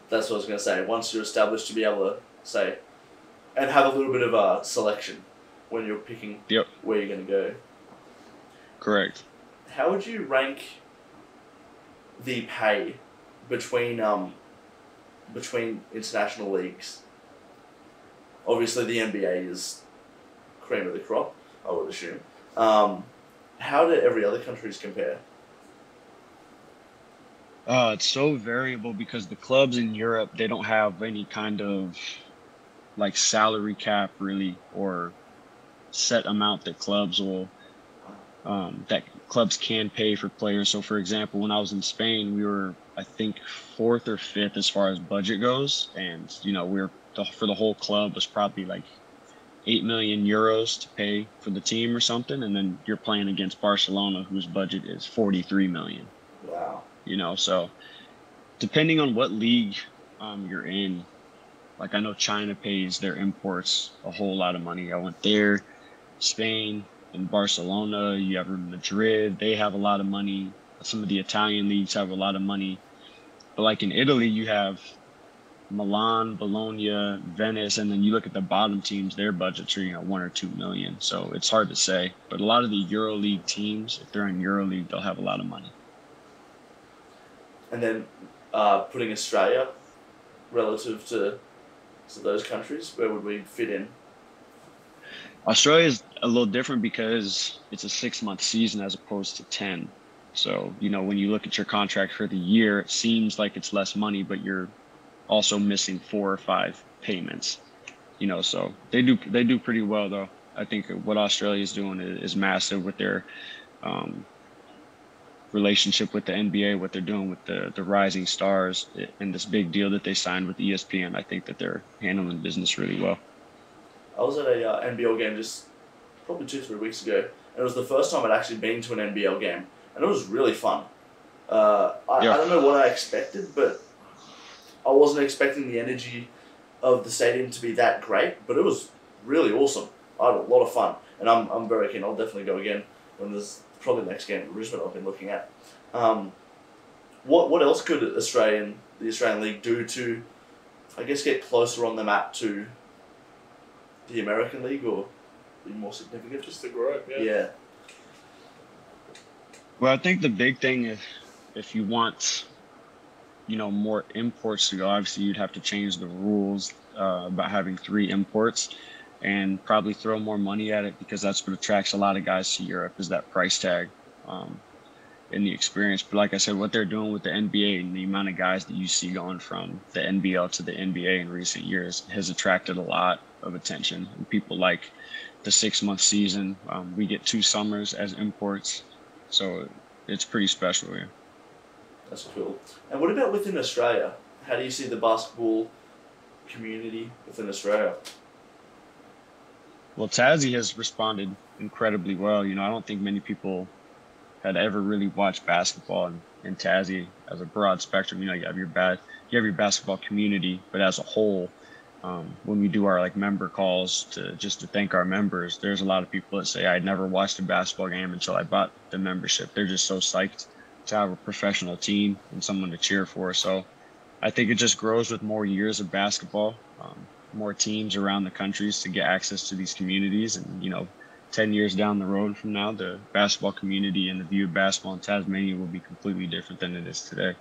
That's what I was going to say. Once you're established, to be able to say, and have a little bit of a selection when you're picking where you're going to go.
Correct.
How would you rank the pay between international leagues? Obviously, the NBA is cream of the crop, I would assume. How do every other countries compare?
It's so variable because the clubs in Europe, they don't have any kind of like salary cap really, or set amount that clubs can pay for players. So for example, when I was in Spain, we were, I think, 4th or 5th as far as budget goes. And, for the whole club was probably like 8 million euros to pay for the team or something. And then you're playing against Barcelona, whose budget is 43 million.
Wow.
So depending on what league you're in, like I know China pays their imports a whole lot of money. I went there, Spain, in Barcelona, you have Madrid, they have a lot of money. Some of the Italian leagues have a lot of money. But like in Italy, you have Milan, Bologna, Venice, and then you look at the bottom teams, their budgets are 1 or 2 million. So it's hard to say. But a lot of the EuroLeague teams, if they're in EuroLeague, they'll have a lot of money.
And then putting Australia relative to those countries, where would we fit in?
Australia is a little different because it's a 6-month season as opposed to 10. So, when you look at your contract for the year, it seems like it's less money, but you're also missing 4 or 5 payments. So they do pretty well though. I think what Australia is doing is massive with their relationship with the NBA, what they're doing with the rising stars and this big deal that they signed with ESPN. I think that they're handling business really well. I
was at a NBL game just probably 2-3 weeks ago, and it was the first time I'd actually been to an NBL game, and it was really fun. I don't know what I expected, but I wasn't expecting the energy of the stadium to be that great, but it was really awesome. I had a lot of fun, and I'm very keen. I'll definitely go again when there's probably the next game at Brisbane I've been looking at. What else could the Australian League do to, I guess, get closer on the map to the American League, or be more significant?
Just to grow,
Yeah.
Well, I think the big thing, if you want, more imports to go, obviously you'd have to change the rules about having 3 imports and probably throw more money at it, because that's what attracts a lot of guys to Europe, is that price tag and the experience. But like I said, what they're doing with the NBA and the amount of guys that you see going from the NBL to the NBA in recent years has attracted a lot of attention. And people like the 6-month season. We get 2 summers as imports, so it's pretty special here.
That's cool. And what about within Australia? How do you see the basketball community within Australia?
Well, Tassie has responded incredibly well. I don't think many people had ever really watched basketball in Tassie as a broad spectrum. You have your basketball community, but as a whole, when we do our member calls to thank our members, there's a lot of people that say, I'd never watched a basketball game until I bought the membership. They're just so psyched to have a professional team and someone to cheer for. So I think it just grows with more years of basketball, more teams around the countries to get access to these communities. And, 10 years down the road from now, the basketball community and the view of basketball in Tasmania will be completely different than it is today.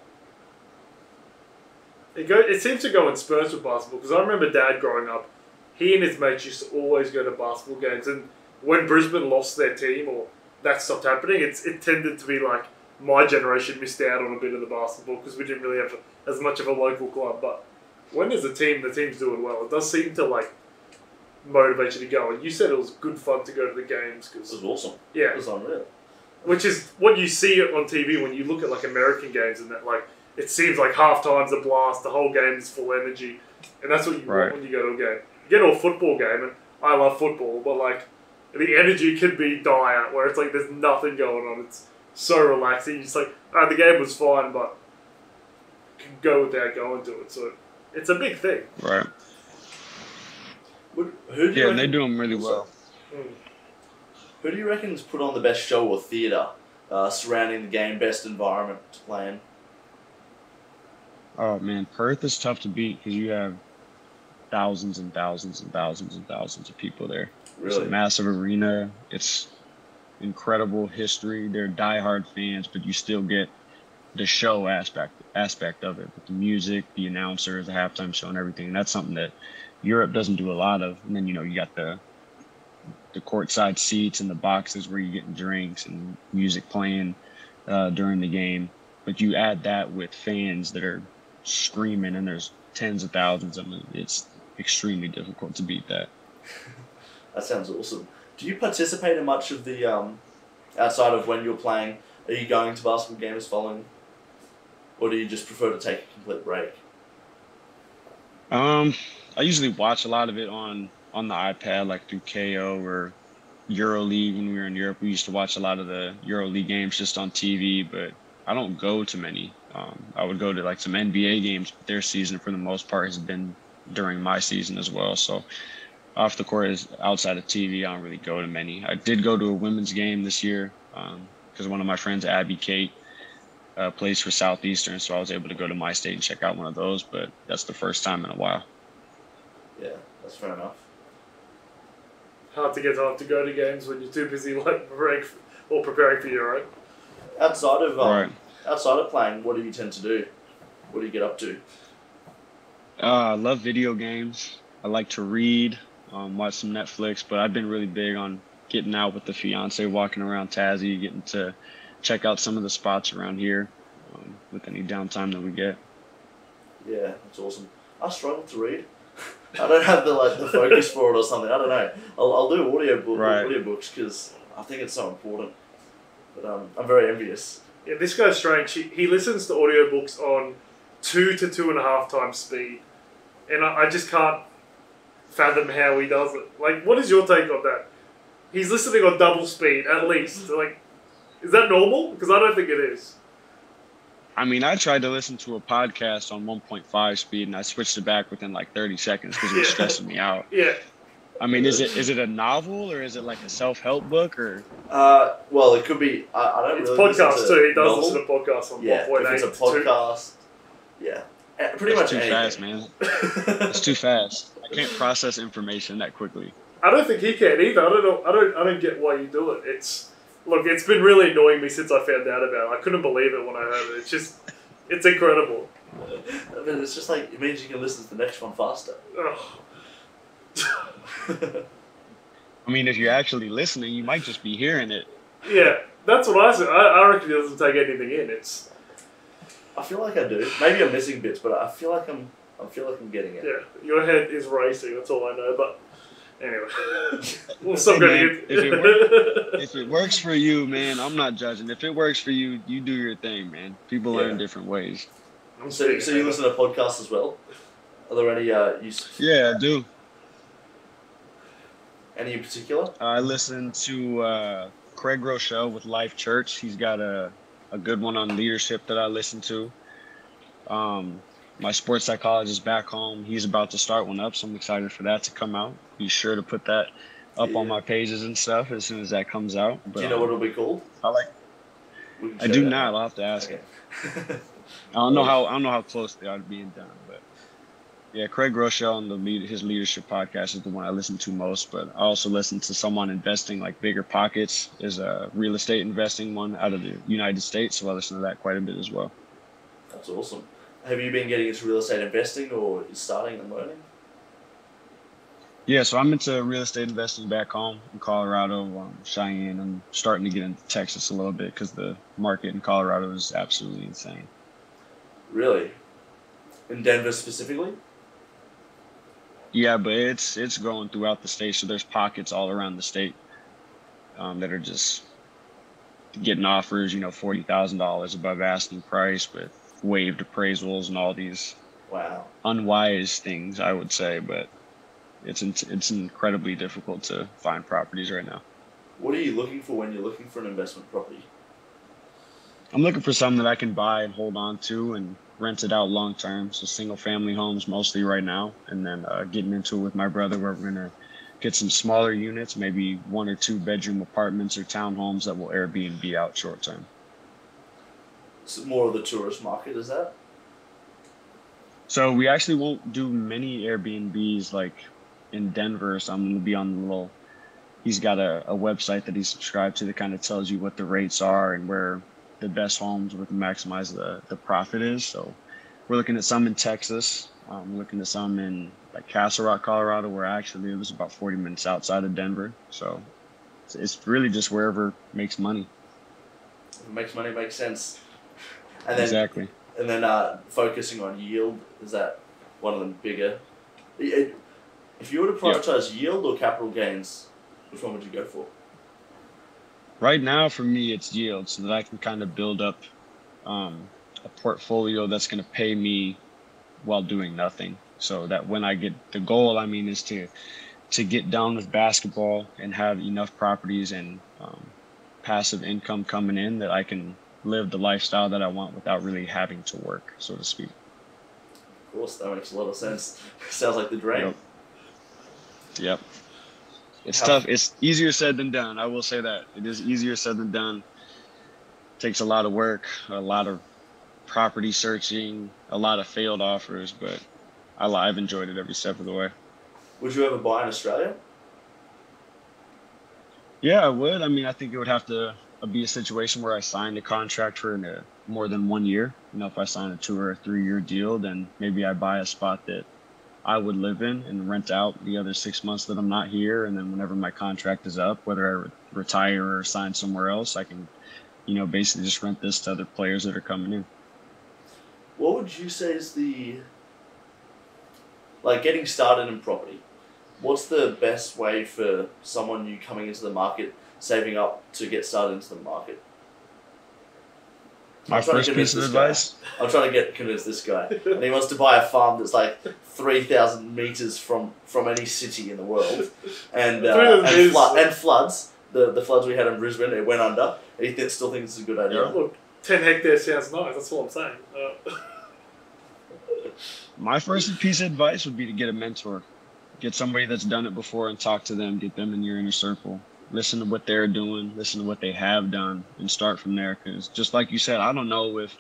It seems to go in spurts with basketball, because I remember Dad growing up, he and his mates used to always go to basketball games, and when Brisbane lost their team or that stopped happening, it tended to be like my generation missed out on a bit of the basketball because we didn't really have as much of a local club. But when there's a team, the team's doing well. It does seem to motivate you to go. And you said it was good fun to go to the games. Cause,
it was awesome.
Yeah.
It was unreal.
Which is what you see on TV when you look at American games, and that it seems like half time's a blast, the whole game is full energy, and that's what you want when you go to a game. You get to a football game, and I love football, but the energy can be dire, where it's there's nothing going on. It's so relaxing. You're just the game was fine, but you can go without going to it. So it's a big thing.
Right.
And
they do them really well.
Who do you reckon's put on the best show or theatre surrounding the game, best environment to play in?
Oh, man, Perth is tough to beat because you have thousands and thousands and thousands and thousands of people there.
Really?
It's a massive arena. It's incredible history. They're diehard fans, but you still get the show aspect of it, with the music, the announcers, the halftime show, and everything. And that's something that Europe doesn't do a lot of. And then you got the courtside seats and the boxes where you're getting drinks and music playing during the game. But you add that with fans that are screaming, and there's tens of thousands of them. It's extremely difficult to beat that.
That sounds awesome. Do you participate in much of the outside of when you're playing? Are you going to basketball games following, or do you just prefer to take a complete break?
I usually watch a lot of it on the iPad, through KO or EuroLeague. When we were in Europe, we used to watch a lot of the EuroLeague games just on TV, but I don't go to many. I would go to some NBA games, but their season for the most part has been during my season as well. So off the court, outside of TV, I don't really go to many. I did go to a women's game this year because one of my friends, Abby Kate, plays for Southeastern, so I was able to go to my state and check out one of those, but that's the first time in a while.
Yeah, that's fair enough.
Hard to get time to go to games when you're too busy preparing for your own.
Outside of playing, what do you tend to do? What do you get up to?
I love video games. I like to read, watch some Netflix, but I've been really big on getting out with the fiance, walking around Tassie, getting to check out some of the spots around here with any downtime that we get.
Yeah, that's awesome. I struggle to read. I don't have the focus for it or something. I don't know. I'll do audiobooks because I think it's so important. But I'm very envious.
Yeah, this guy's strange. He listens to audiobooks on 2 to 2.5 times speed. And I just can't fathom how he does it. What is your take on that? He's listening on double speed, at least. Is that normal? Because I don't think it is.
I mean, I tried to listen to a podcast on 1.5 speed, and I switched it back within like 30 seconds because it was stressing me out.
Yeah.
I mean, is it a novel or is it like a self-help book or?
Well, it could be. I don't
It's
really listen
podcasts
to
too. He does
novel.
listen to podcasts on
Yeah,
1.8.
if it's a podcast, yeah, pretty
That's
much
too fast,
anything.
man. It's too fast. I can't process information that quickly.
I don't think he can either. I don't know. I don't get why you do it. It's been really annoying me since I found out about it. I couldn't believe it when I heard it. It's incredible.
I mean, it's just like, it means you can listen to the next one faster.
I mean, if you're actually listening, you might just be hearing it.
Yeah, that's what I said. I reckon he doesn't take anything in.
I feel like I do. Maybe I'm missing bits, but I feel like I'm getting it.
Yeah, your head is racing. That's all I know. But anyway, we'll stop
Hey,
getting
man,
it.
if it works for you, man, I'm not judging. If it works for you, you do your thing, man. People learn different ways.
So you listen to podcasts as well? Are there any
Yeah, I do.
any in particular?
I listen to Craig Rochelle with Life Church. He's got a good one on leadership that I listen to. My sports psychologist back home, he's about to start one up, so I'm excited for that to come out. Be sure to put that up on my pages and stuff as soon as that comes out. But,
do you know what it'll be called?
I do not. I'll have to ask him. I don't know how close they are to being done, but yeah, Craig Rochelle and his leadership podcast is the one I listen to most. But I also listen to someone investing like Bigger Pockets is a real estate investing one out of the United States, so I listen to that quite a bit as well.
That's awesome. Have you been getting into real estate investing, or starting and learning?
Yeah, so I'm into real estate investing back home in Colorado, Cheyenne. I'm starting to get into Texas a little bit because the market in Colorado is absolutely insane.
Really? In Denver specifically?
Yeah, but it's growing throughout the state. So there's pockets all around the state that are just getting offers, $40,000 above asking price with waived appraisals and all these unwise things, I would say. But it's incredibly difficult to find properties right now.
What are you looking for when you're looking for an investment property?
I'm looking for something that I can buy and hold on to and rent it out long term. So single family homes mostly right now, and then getting into it with my brother where we're gonna get some smaller units, maybe 1 or 2 bedroom apartments or townhomes that will Airbnb out short term.
So more of the tourist market, is that?
So we actually won't do many Airbnbs like in Denver. So I'm gonna be on the he's got a website that he's subscribed to that kind of tells you what the rates are and where the best homes with maximize the profit is. So we're looking at some in Texas. Looking at some in like Castle Rock, Colorado, where I actually live, is about 40 minutes outside of Denver. So it's really just wherever makes money.
If it makes money, makes sense. And then,
exactly.
And then focusing on yield, is that one of the bigger? If you were to prioritize yield or capital gains, which one would you go for?
Right now, for me, it's yield, so that I can kind of build up a portfolio that's going to pay me while doing nothing. So that when I get the goal, is to get done with basketball and have enough properties and passive income coming in that I can live the lifestyle that I want without really having to work, so to speak.
Of course, that makes a lot of sense. Sounds like the dream.
Yep. It's tough. It's easier said than done. I will say that. It is easier said than done. Takes a lot of work, a lot of property searching, a lot of failed offers, but I've enjoyed it every step of the way.
Would you ever buy in Australia?
Yeah, I would. I think it would have to be a situation where I signed a contract for more than 1 year. If I sign a 2 or 3 year deal, then maybe I buy a spot that I would live in and rent out the other 6 months that I'm not here. And then whenever my contract is up, whether I retire or sign somewhere else, I can, basically just rent this to other players that are coming in.
What would you say is getting started in property? What's the best way for someone new coming into the market, saving up to get started into the market?
My first piece of advice?
I'm trying to convince this guy. And he wants to buy a farm that's like 3,000 meters from any city in the world. And floods. The floods we had in Brisbane, it went under. And he still thinks it's a good idea.
Look, 10 hectares sounds nice. That's what I'm saying.
My first piece of advice would be to get a mentor. Get somebody that's done it before and talk to them. Get them in your inner circle. Listen to what they're doing. Listen to what they have done and start from there. Because just like you said, I don't know if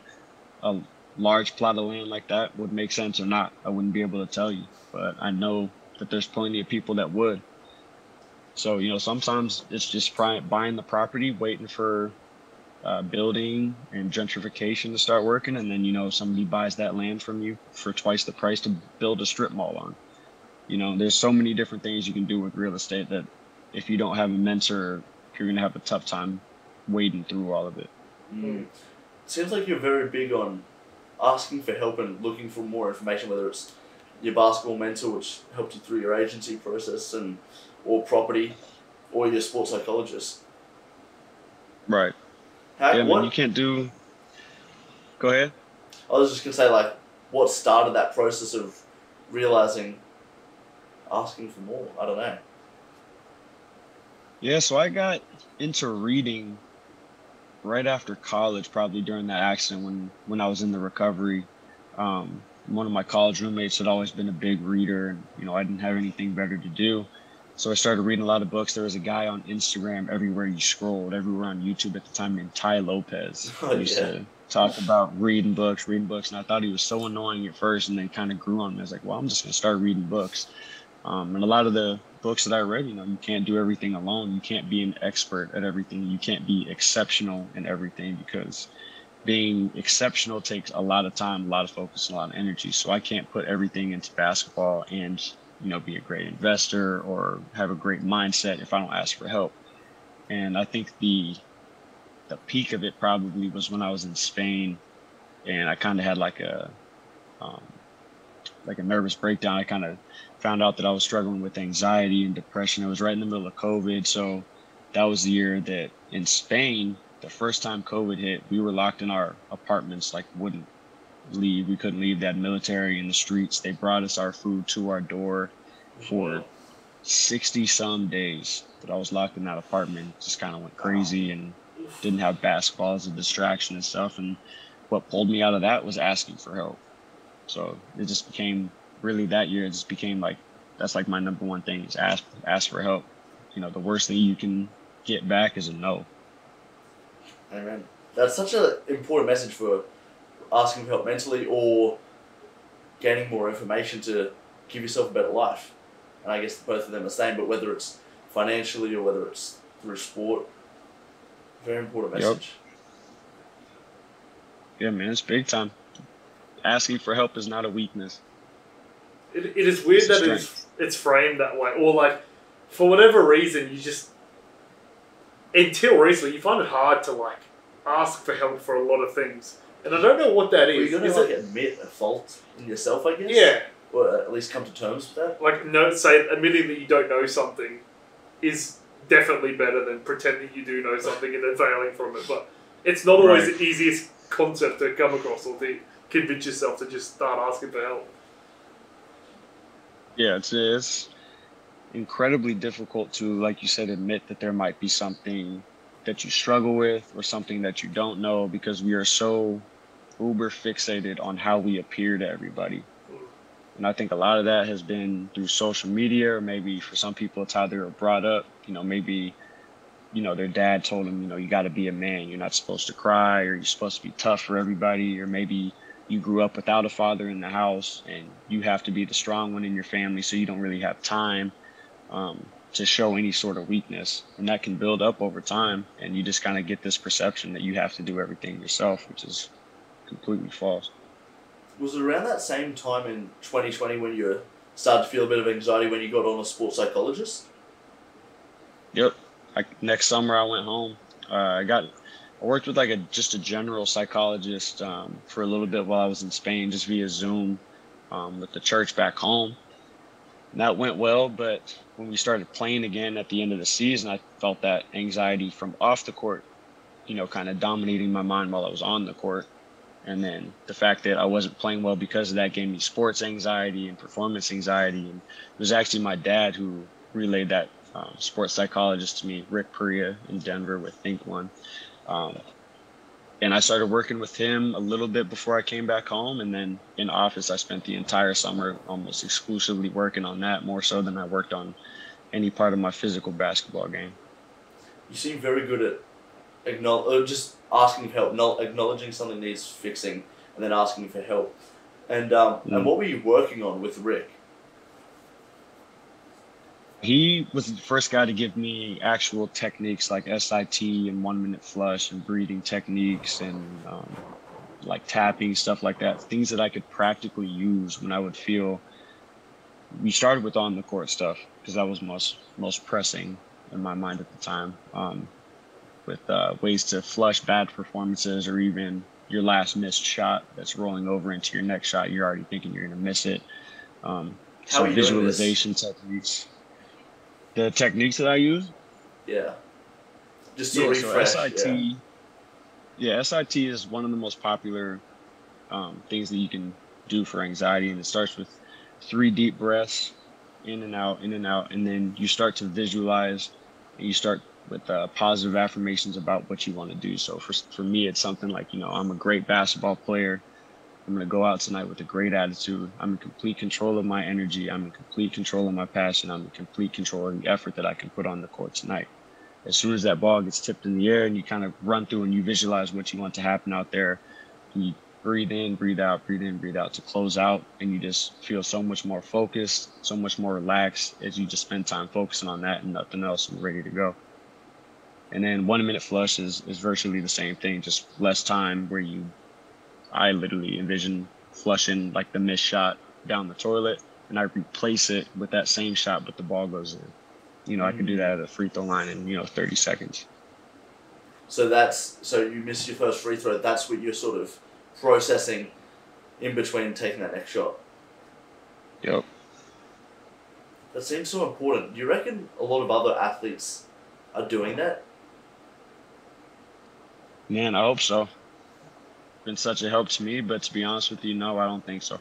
a large plot of land like that would make sense or not. I wouldn't be able to tell you. But I know that there's plenty of people that would. So, sometimes it's just buying the property, waiting for building and gentrification to start working. And then, somebody buys that land from you for twice the price to build a strip mall on. There's so many different things you can do with real estate that if you don't have a mentor, you're going to have a tough time wading through all of it.
Seems like you're very big on asking for help and looking for more information, whether it's your basketball mentor, which helped you through your agency process, or property, or your sports psychologist.
Right. You can't do... Go ahead.
I was just going to say, what started that process of realizing asking for more? I don't know.
Yeah, so I got into reading right after college, probably during that accident when I was in the recovery. One of my college roommates had always been a big reader, and I didn't have anything better to do. So I started reading a lot of books. There was a guy on Instagram, everywhere you scrolled, everywhere on YouTube at the time, named Ty Lopez. He used to talk about reading books, and I thought he was so annoying at first, and then kind of grew on me. I was like, well, I'm just going to start reading books. And a lot of the books that I read, you can't do everything alone. You can't be an expert at everything. You can't be exceptional in everything, because being exceptional takes a lot of time, a lot of focus, and a lot of energy. So I can't put everything into basketball and be a great investor or have a great mindset if I don't ask for help. And I think the peak of it probably was when I was in Spain, and I kind of had like a nervous breakdown. I kind of found out that I was struggling with anxiety and depression. It was right in the middle of COVID. So that was the year that in Spain, the first time COVID hit, we were locked in our apartments, wouldn't leave. We couldn't leave. They had military in the streets. They brought us our food to our door for 60 some days that I was locked in that apartment. Just kind of went crazy and didn't have basketball as a distraction and stuff. And what pulled me out of that was asking for help. So it just became really that year. It just became that's my number one thing is ask for help. The worst thing you can get back is a no.
Amen. That's such an important message for asking for help mentally or gaining more information to give yourself a better life. And I guess both of them are the same, but whether it's financially or whether it's through sport, very important message.
Yeah, man, it's big time. Asking for help is not a weakness.
It is weird that it's framed that way. Or for whatever reason, you just... Until recently, you find it hard to ask for help for a lot of things. And I don't know what that is.
Well, you've got to admit a fault in yourself, I guess?
Yeah.
Or at least come to terms with that?
Say admitting that you don't know something is definitely better than pretending you do know something and then failing from it. But it's not always the easiest concept to come across or to convince yourself to just start asking for help.
Yeah, it's incredibly difficult to, like you said, admit that there might be something that you struggle with or something that you don't know, because we are so uber fixated on how we appear to everybody. And I think a lot of that has been through social media, or maybe for some people it's how they were brought up. Maybe their dad told them, you got to be a man, you're not supposed to cry, or you're supposed to be tough for everybody, or maybe you grew up without a father in the house and you have to be the strong one in your family, so you don't really have time to show any sort of weakness. And that can build up over time, and you just kind of get this perception that you have to do everything yourself, which is completely false.
Was it around that same time in 2020 when you started to feel a bit of anxiety when you got on a sports psychologist?
Yep. Next summer I went home. I worked with just a general psychologist for a little bit while I was in Spain, just via Zoom with the church back home. And that went well, but when we started playing again at the end of the season, I felt that anxiety from off the court, kind of dominating my mind while I was on the court. And then the fact that I wasn't playing well because of that gave me sports anxiety and performance anxiety. And it was actually my dad who relayed that sports psychologist to me, Rick Perea in Denver with Think One. And I started working with him a little bit before I came back home. And then in office, I spent the entire summer almost exclusively working on that, more so than I worked on any part of my physical basketball game.
You seem very good at just asking for help, not acknowledging something needs fixing, and then asking for help. And what were you working on with Rick?
He was the first guy to give me actual techniques like SIT and 1 minute flush and breathing techniques and like tapping, stuff like that. Things that I could practically use when I would feel. We started with on the court stuff because that was most pressing in my mind at the time. With ways to flush bad performances or even your last missed shot that's rolling over into your next shot. You're already thinking you're going to miss it. So visualization techniques. The techniques that I use?
Yeah. Just to refresh.
So SIT, SIT is one of the most popular things that you can do for anxiety. And it starts with 3 deep breaths, in and out, and then you start to visualize, and you start with positive affirmations about what you want to do. So for me, it's something like, I'm a great basketball player. I'm going to go out tonight with a great attitude. I'm in complete control of my energy. I'm in complete control of my passion. I'm in complete control of the effort that I can put on the court tonight. As soon as that ball gets tipped in the air and you kind of run through and you visualize what you want to happen out there, you breathe in, breathe out to close out. And you just feel so much more focused, so much more relaxed as you just spend time focusing on that and nothing else and ready to go. And then 1 minute flush is virtually the same thing, just less time where I literally envision flushing like the missed shot down the toilet and I replace it with that same shot, but the ball goes in. I can do that at a free throw line in, 30 seconds.
So you missed your first free throw. That's what you're sort of processing in between taking that next shot.
Yep.
That seems so important. Do you reckon a lot of other athletes are doing that?
Man, I hope so. Been such a help to me, but to be honest with you, no, I don't think so.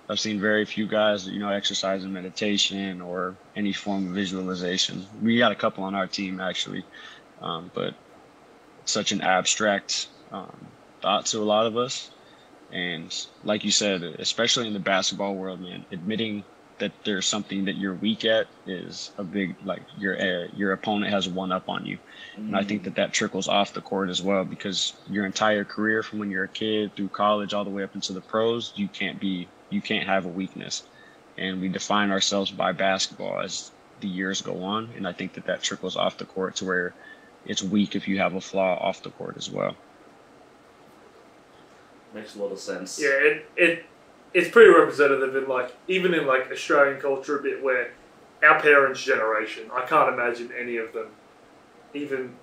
I've seen very few guys, exercise and meditation or any form of visualization. We got a couple on our team actually, but it's such an abstract thought to a lot of us. And like you said, especially in the basketball world, man, admitting that there's something that you're weak at is a big, like your opponent has one up on you. And I think that trickles off the court as well, because your entire career from when you're a kid through college all the way up into the pros, you can't have a weakness. And we define ourselves by basketball as the years go on. And I think that trickles off the court to where it's weak if you have a flaw off the court as well.
Makes a lot of sense.
Yeah, it's pretty representative in even in Australian culture a bit, where our parents' generation, I can't imagine any of them even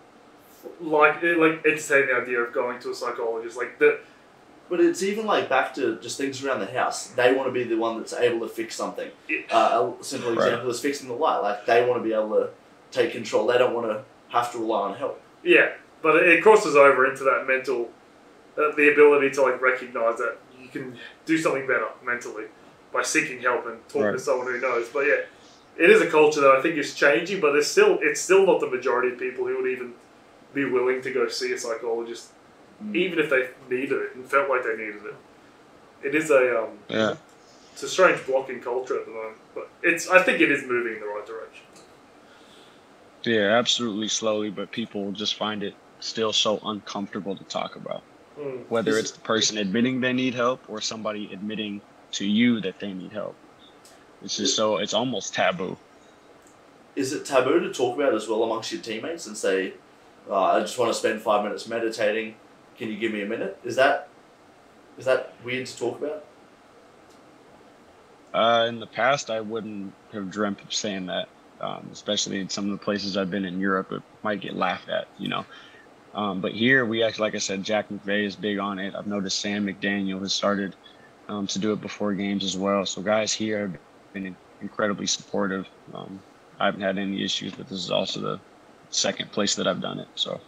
entertain the idea of going to a psychologist
But it's even back to just things around the house. They want to be the one that's able to fix something. A simple example is fixing the light. They want to be able to take control. They don't want to have to rely on help.
Yeah, but it crosses over into that mental, the ability to recognize that you can do something better mentally by seeking help and talking to someone who knows. But yeah, it is a culture that I think is changing, but it's still not the majority of people who would even be willing to go see a psychologist, even if they needed it and felt like they needed it. It is it's a strange block in culture at the moment, but I think it is moving in the right direction.
Yeah, absolutely slowly, but people just find it still so uncomfortable to talk about. Whether it's the person admitting they need help or somebody admitting to you that they need help. It's just it's almost taboo.
Is it taboo to talk about as well amongst your teammates and say, I just want to spend 5 minutes meditating, can you give me a minute? Is that weird to talk about?
In the past, I wouldn't have dreamt of saying that, especially in some of the places I've been in Europe. It might get laughed at, But here, we actually, like I said, Jack McVay is big on it. I've noticed Sam McDaniel has started to do it before games as well. So guys here have been incredibly supportive. I haven't had any issues, but this is also the second place that I've done it. So,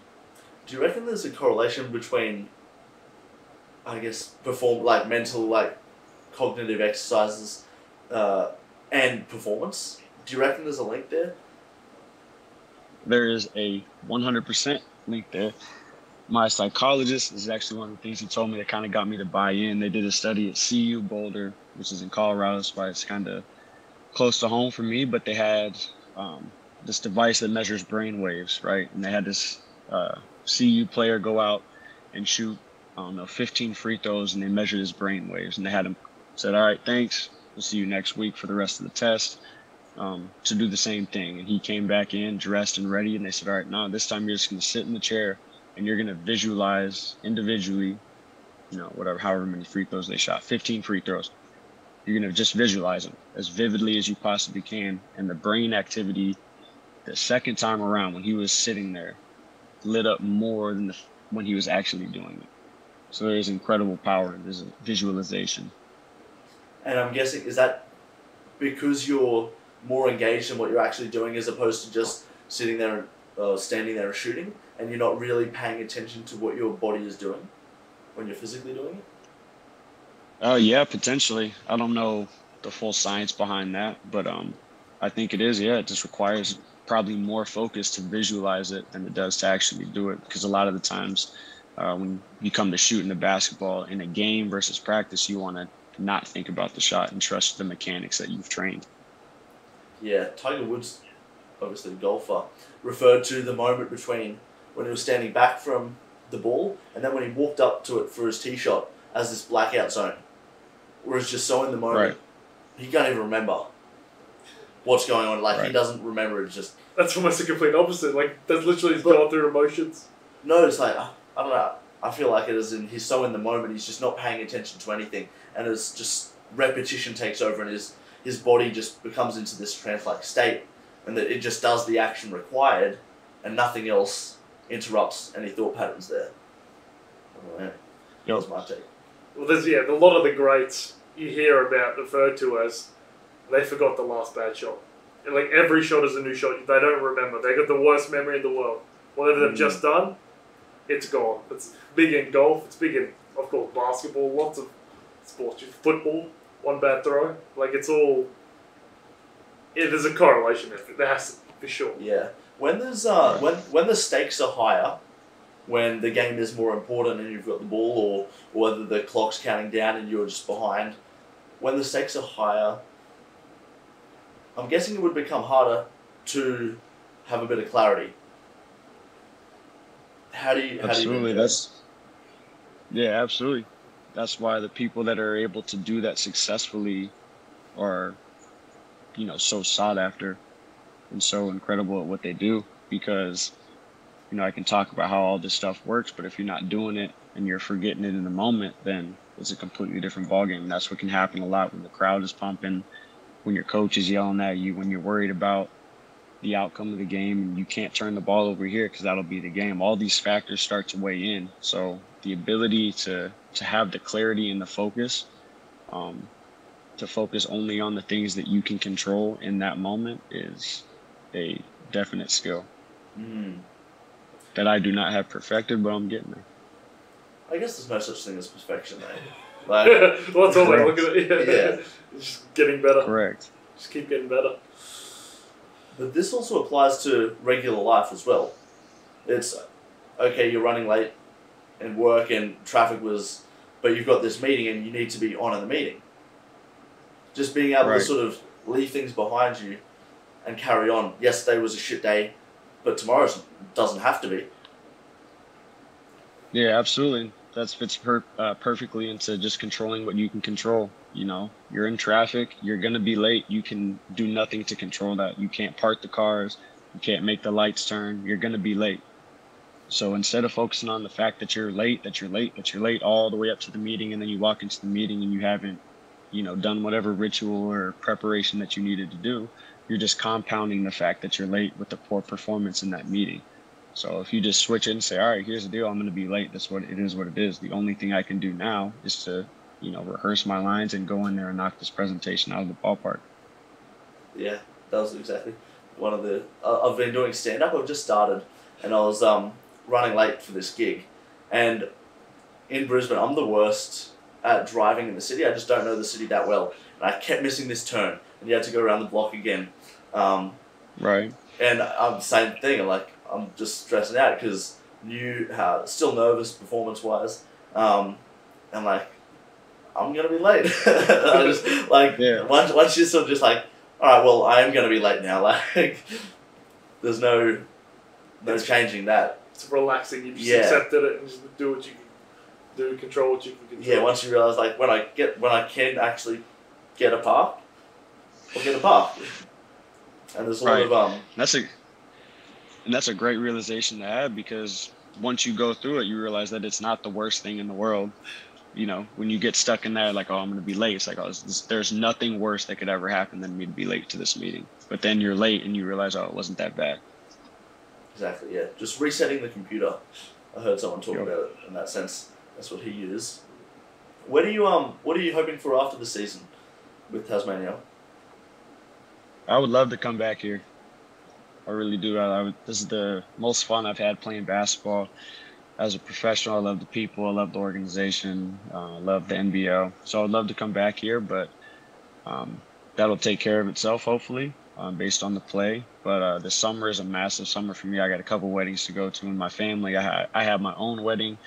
do you reckon there's a correlation between, I guess, mental, cognitive exercises and performance? Do you reckon there's a link there?
There is a 100% link there. my psychologist, this is actually one of the things he told me that kind of got me to buy in. They did a study at CU Boulder, which is in Colorado, so why it's kind of close to home for me, but they had this device that measures brain waves, right? And they had this CU player go out and shoot, I don't know, 15 free throws, and they measured his brain waves. And they had him said, all right, thanks. We'll see you next week for the rest of the test to do the same thing. And he came back in dressed and ready, and they said, all right, now this time you're just going to sit in the chair and you're going to visualize individually, whatever, however many free throws they shot, 15 free throws. You're going to just visualize them as vividly as you possibly can. And the brain activity the second time around when he was sitting there lit up more than when he was actually doing it. So there's incredible power in this visualization.
And I'm guessing, is that because you're more engaged in what you're actually doing as opposed to just sitting there and standing there and shooting, and you're not really paying attention to what your body is doing when you're physically doing it?
Oh, yeah, potentially. I don't know the full science behind that, but I think it is. Yeah, it just requires probably more focus to visualize it than it does to actually do it. Because a lot of the times when you come to shooting a basketball in a game versus practice, you want to not think about the shot and trust the mechanics that you've trained.
Yeah, Tiger Woods, obviously a golfer, referred to the moment between when he was standing back from the ball and then when he walked up to it for his tee shot as this blackout zone, where it's just so in the moment,
right.
He can't even remember what's going on. Like,
right.
He doesn't remember. It's just...
That's almost the complete opposite. Like, that's literally he's going through emotions.
No, it's like, I don't know. I feel like it is he's so in the moment, he's just not paying attention to anything. And it's just repetition takes over and his body just becomes into this trance-like state. And that it just does the action required and nothing else interrupts any thought patterns there. I don't know. That's my take.
Well, there's a lot of the greats you hear about referred to as they forgot the last bad shot. And like every shot is a new shot. They don't remember. They got the worst memory in the world. Whatever they've just done, it's gone. It's big in golf. It's big in, of course, basketball. Lots of sports. Football, one bad throw. Like it's all. Yeah, there's a correlation there. There has to, for sure.
Yeah. When there's when the stakes are higher, when the game is more important and you've got the ball, or whether the clock's counting down and you're just behind, when the stakes are higher, I'm guessing it would become harder to have a bit of clarity.
Absolutely. Absolutely. That's why the people that are able to do that successfully are, so sought after and so incredible at what they do, because I can talk about how all this stuff works, but if you're not doing it and you're forgetting it in the moment, then it's a completely different ballgame. And that's what can happen a lot when the crowd is pumping, when your coach is yelling at you, when you're worried about the outcome of the game and you can't turn the ball over here because that'll be the game. All these factors start to weigh in. So the ability to have the clarity and the focus, to focus only on the things that you can control in that moment is a definite skill. That I do not have perfected, but I'm getting there.
I guess there's no such thing as perfection, though. Like,
well, that's all I look at it. Yeah. Just getting better.
Correct.
Just keep getting better.
But this also applies to regular life as well. It's, okay, you're running late in work and traffic but you've got this meeting and you need to be on in the meeting. Just being able to sort of leave things behind you and carry on. Yesterday was a shit day, but tomorrow doesn't have to be.
Yeah, absolutely. That fits perfectly into just controlling what you can control. You're in traffic, you're going to be late. You can do nothing to control that. You can't park the cars. You can't make the lights turn. You're going to be late. So instead of focusing on the fact that you're late all the way up to the meeting, and then you walk into the meeting and you haven't, done whatever ritual or preparation that you needed to do, you're just compounding the fact that you're late with the poor performance in that meeting. So if you just switch it and say, all right, here's the deal, I'm going to be late. That's what it is. The only thing I can do now is to, rehearse my lines and go in there and knock this presentation out of the ballpark.
Yeah, that was exactly one of the... I've been doing stand-up. I've just started, and I was running late for this gig. And in Brisbane, I'm the worst at driving in the city. I just don't know the city that well. And I kept missing this turn, and you had to go around the block again.
Right.
And same thing. I'm just stressing out because new, still nervous performance-wise, and like, I'm gonna be late. I just like once you're sort of just like, all right, well, I am gonna be late now. Like, there's no changing that.
It's relaxing. You just accepted it and just do what you can do, control what you can control.
Yeah, once you realize like when I can actually get a park, I'll get a park. And there's a lot of
that's a great realization to have, because once you go through it, you realize that it's not the worst thing in the world. You know, when you get stuck in that, like, oh, I'm going to be late. It's like, oh, there's nothing worse that could ever happen than me to be late to this meeting. But then you're late and you realize, oh, it wasn't that bad.
Exactly, yeah. Just resetting the computer. I heard someone talk about it in that sense. That's what he used. What are you hoping for after the season with Tasmania?
I would love to come back here. I really do. This is the most fun I've had playing basketball. As a professional, I love the people, I love the organization, I love the NBL. So I'd love to come back here, but that'll take care of itself, hopefully, based on the play. But the summer is a massive summer for me. I got a couple weddings to go to in my family. I have my own wedding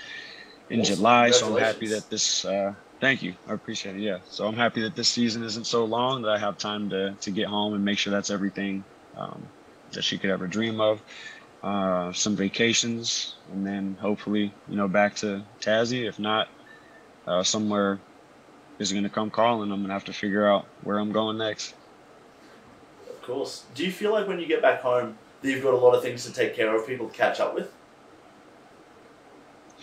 in July, so I'm happy that this thank you. I appreciate it, yeah. So I'm happy that this season isn't so long, that I have time to get home and make sure that's everything that she could ever dream of. Some vacations, and then hopefully, back to Tassie. If not, somewhere is going to come calling. I'm going to have to figure out where I'm going next.
Of course. Do you feel like when you get back home that you've got a lot of things to take care of, people to catch up with?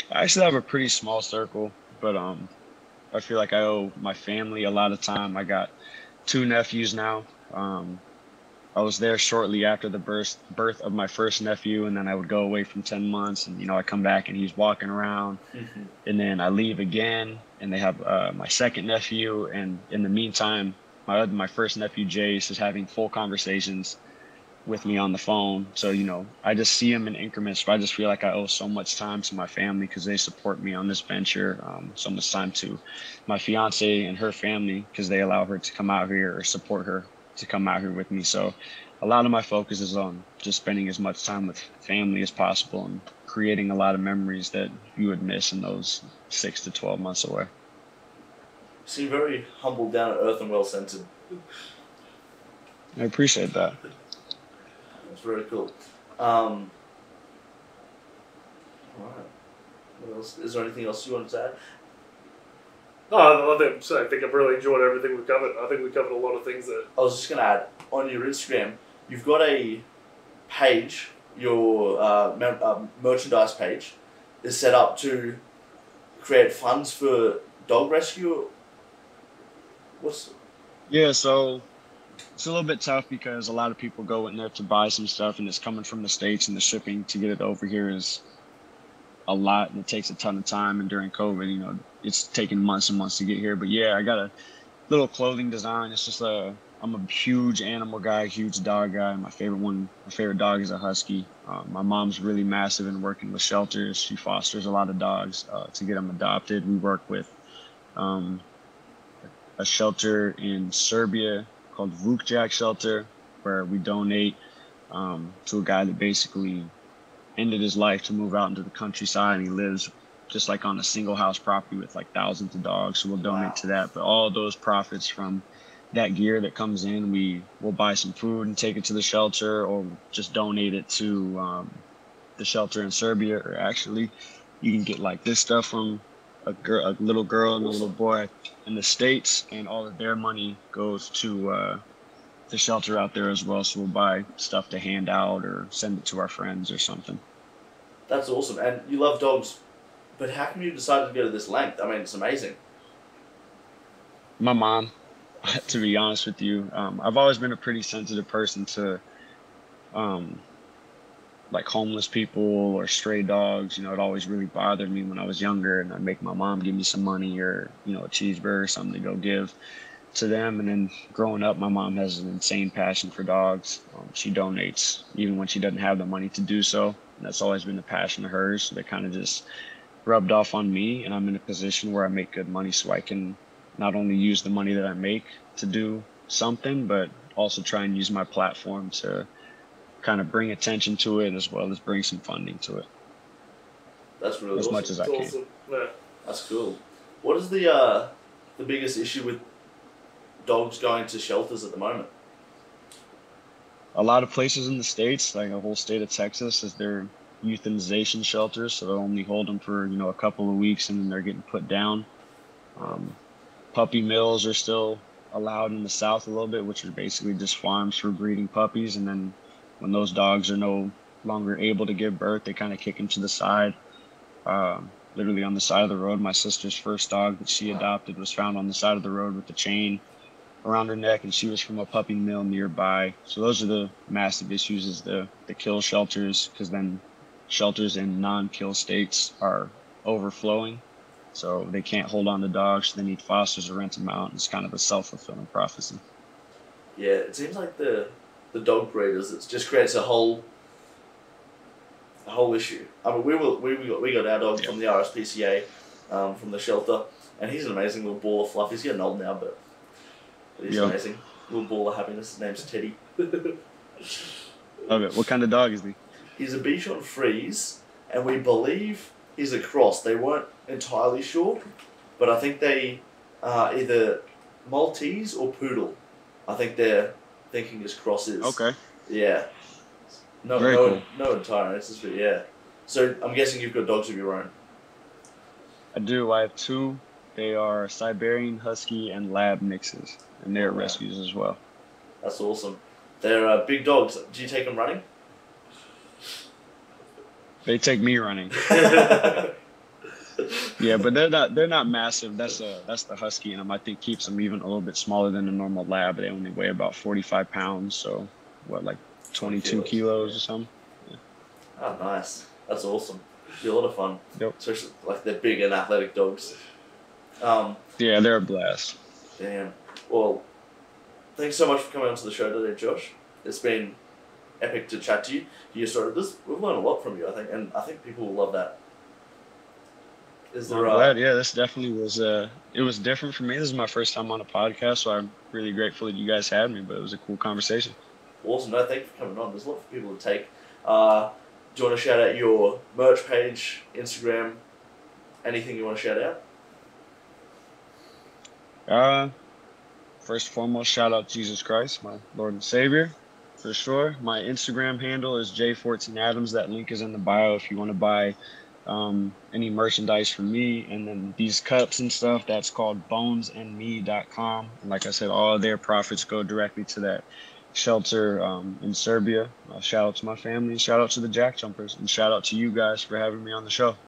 I actually have a pretty small circle, but I feel like I owe my family a lot of time. I got 2 nephews now. I was there shortly after the birth of my first nephew, and then I would go away from 10 months, and I come back and he's walking around, and then I leave again, and they have my second nephew, and in the meantime, my first nephew Jace is having full conversations with me on the phone. So I just see him in increments, but I just feel like I owe so much time to my family because they support me on this venture. So much time to my fiance and her family because they allow her to come out here or support her to come out here with me. So a lot of my focus is on just spending as much time with family as possible and creating a lot of memories that you would miss in those 6 to 12 months away.
You seem very humble, down to earth, and well centered.
I appreciate that.
That's very cool. All right. What else? Is there anything else you wanted to add?
No, I think I've really enjoyed everything we've covered. I think we covered a lot of things that...
I was just going to add, on your Instagram, you've got a page, your merchandise page, is set up to create funds for dog rescue.
Yeah, so it's a little bit tough because a lot of people go in there to buy some stuff, and it's coming from the States, and the shipping to get it over here is a lot, and it takes a ton of time. And during COVID, it's taken months and months to get here. But yeah, I got a little clothing design. It's just I'm a huge animal guy, huge dog guy. My favorite dog is a husky. My mom's really massive in working with shelters. She fosters a lot of dogs to get them adopted. We work with a shelter in Serbia called Vukjak Shelter, where we donate to a guy that basically ended his life to move out into the countryside, and he lives just like on a single house property with like thousands of dogs. So we'll donate to that. But all those profits from that gear that comes in, we'll buy some food and take it to the shelter, or just donate it to the shelter in Serbia. Or actually, you can get like this stuff from a little girl and a little boy in the States, and all of their money goes to the shelter out there as well. So we'll buy stuff to hand out or send it to our friends or something.
That's awesome. And you love dogs, but how come you decided to go to this length? I mean, it's amazing.
My mom, to be honest with you, I've always been a pretty sensitive person to like homeless people or stray dogs. It always really bothered me when I was younger, and I'd make my mom give me some money or a cheeseburger or something to go give to them. And then growing up, my mom has an insane passion for dogs. She donates even when she doesn't have the money to do so, and that's always been a passion of hers. So they kind of just rubbed off on me, and I'm in a position where I make good money, so I can not only use the money that I make to do something, but also try and use my platform to kind of bring attention to it, as well as bring some funding to it.
That's really
as
awesome.
much as I
It's
can.
awesome. Yeah.
That's cool. What is the biggest issue with dogs going to shelters at the moment?
A lot of places in the States, like the whole state of Texas, is their euthanization shelters. So they'll only hold them for, a couple of weeks and then they're getting put down. Puppy mills are still allowed in the South a little bit, which are basically just farms for breeding puppies. And then when those dogs are no longer able to give birth, they kind of kick them to the side. Literally on the side of the road. My sister's first dog that she adopted was found on the side of the road with the chain around her neck, and she was from a puppy mill nearby. So those are the massive issues, is the kill shelters, because then shelters in non-kill states are overflowing. So they can't hold on to dogs. So they need fosters to rent them out. It's kind of a self-fulfilling prophecy.
Yeah, it seems like the dog breeders, it just creates a whole issue. I mean, we got our dog from the RSPCA, from the shelter, and he's an amazing little ball of fluff. He's getting old now, but he's amazing. Little ball of happiness. His name's Teddy.
Love it. What kind of dog is he?
He's a Bichon Frise, and we believe he's a cross. They weren't entirely sure, but I think they are either Maltese or Poodle. I think they're thinking his cross is.
Okay.
Yeah.
Very cool.
No entire answers, but yeah. So I'm guessing you've got dogs of your own.
I do. I have two. They are Siberian Husky and Lab mixes, and they're
Wow.
rescues as well.
That's awesome. They're big dogs. Do you take them running?
They take me running. Yeah, but they're not massive. That's the Husky in them. I think keeps them even a little bit smaller than a normal Lab. They only weigh about 45 pounds. So like 22 kilos or something. Yeah.
Oh, nice. That's awesome. Be a lot of fun.
Yep.
Especially like they're big and athletic dogs.
Yeah, they're a blast.
Damn. Well, thanks so much for coming onto the show today, Josh. It's been epic to chat to you. You started this. We've learned a lot from you, I think, and I think people will love that. Is there?
I'm glad. Yeah, this definitely was. It was different for me. This is my first time on a podcast, so I'm really grateful that you guys had me. But it was a cool conversation.
Awesome. No, thank you for coming on. There's a lot for people to take. Do you want to shout out your merch page, Instagram, anything you want to shout out?
First and foremost, shout out Jesus Christ, my Lord and Savior, for sure. My Instagram handle is J14Adams. That link is in the bio if you want to buy any merchandise from me. And then these cups and stuff, that's called bonesandme.com. And like I said, all of their profits go directly to that shelter in Serbia. Shout out to my family, shout out to the Jack Jumpers, and shout out to you guys for having me on the show.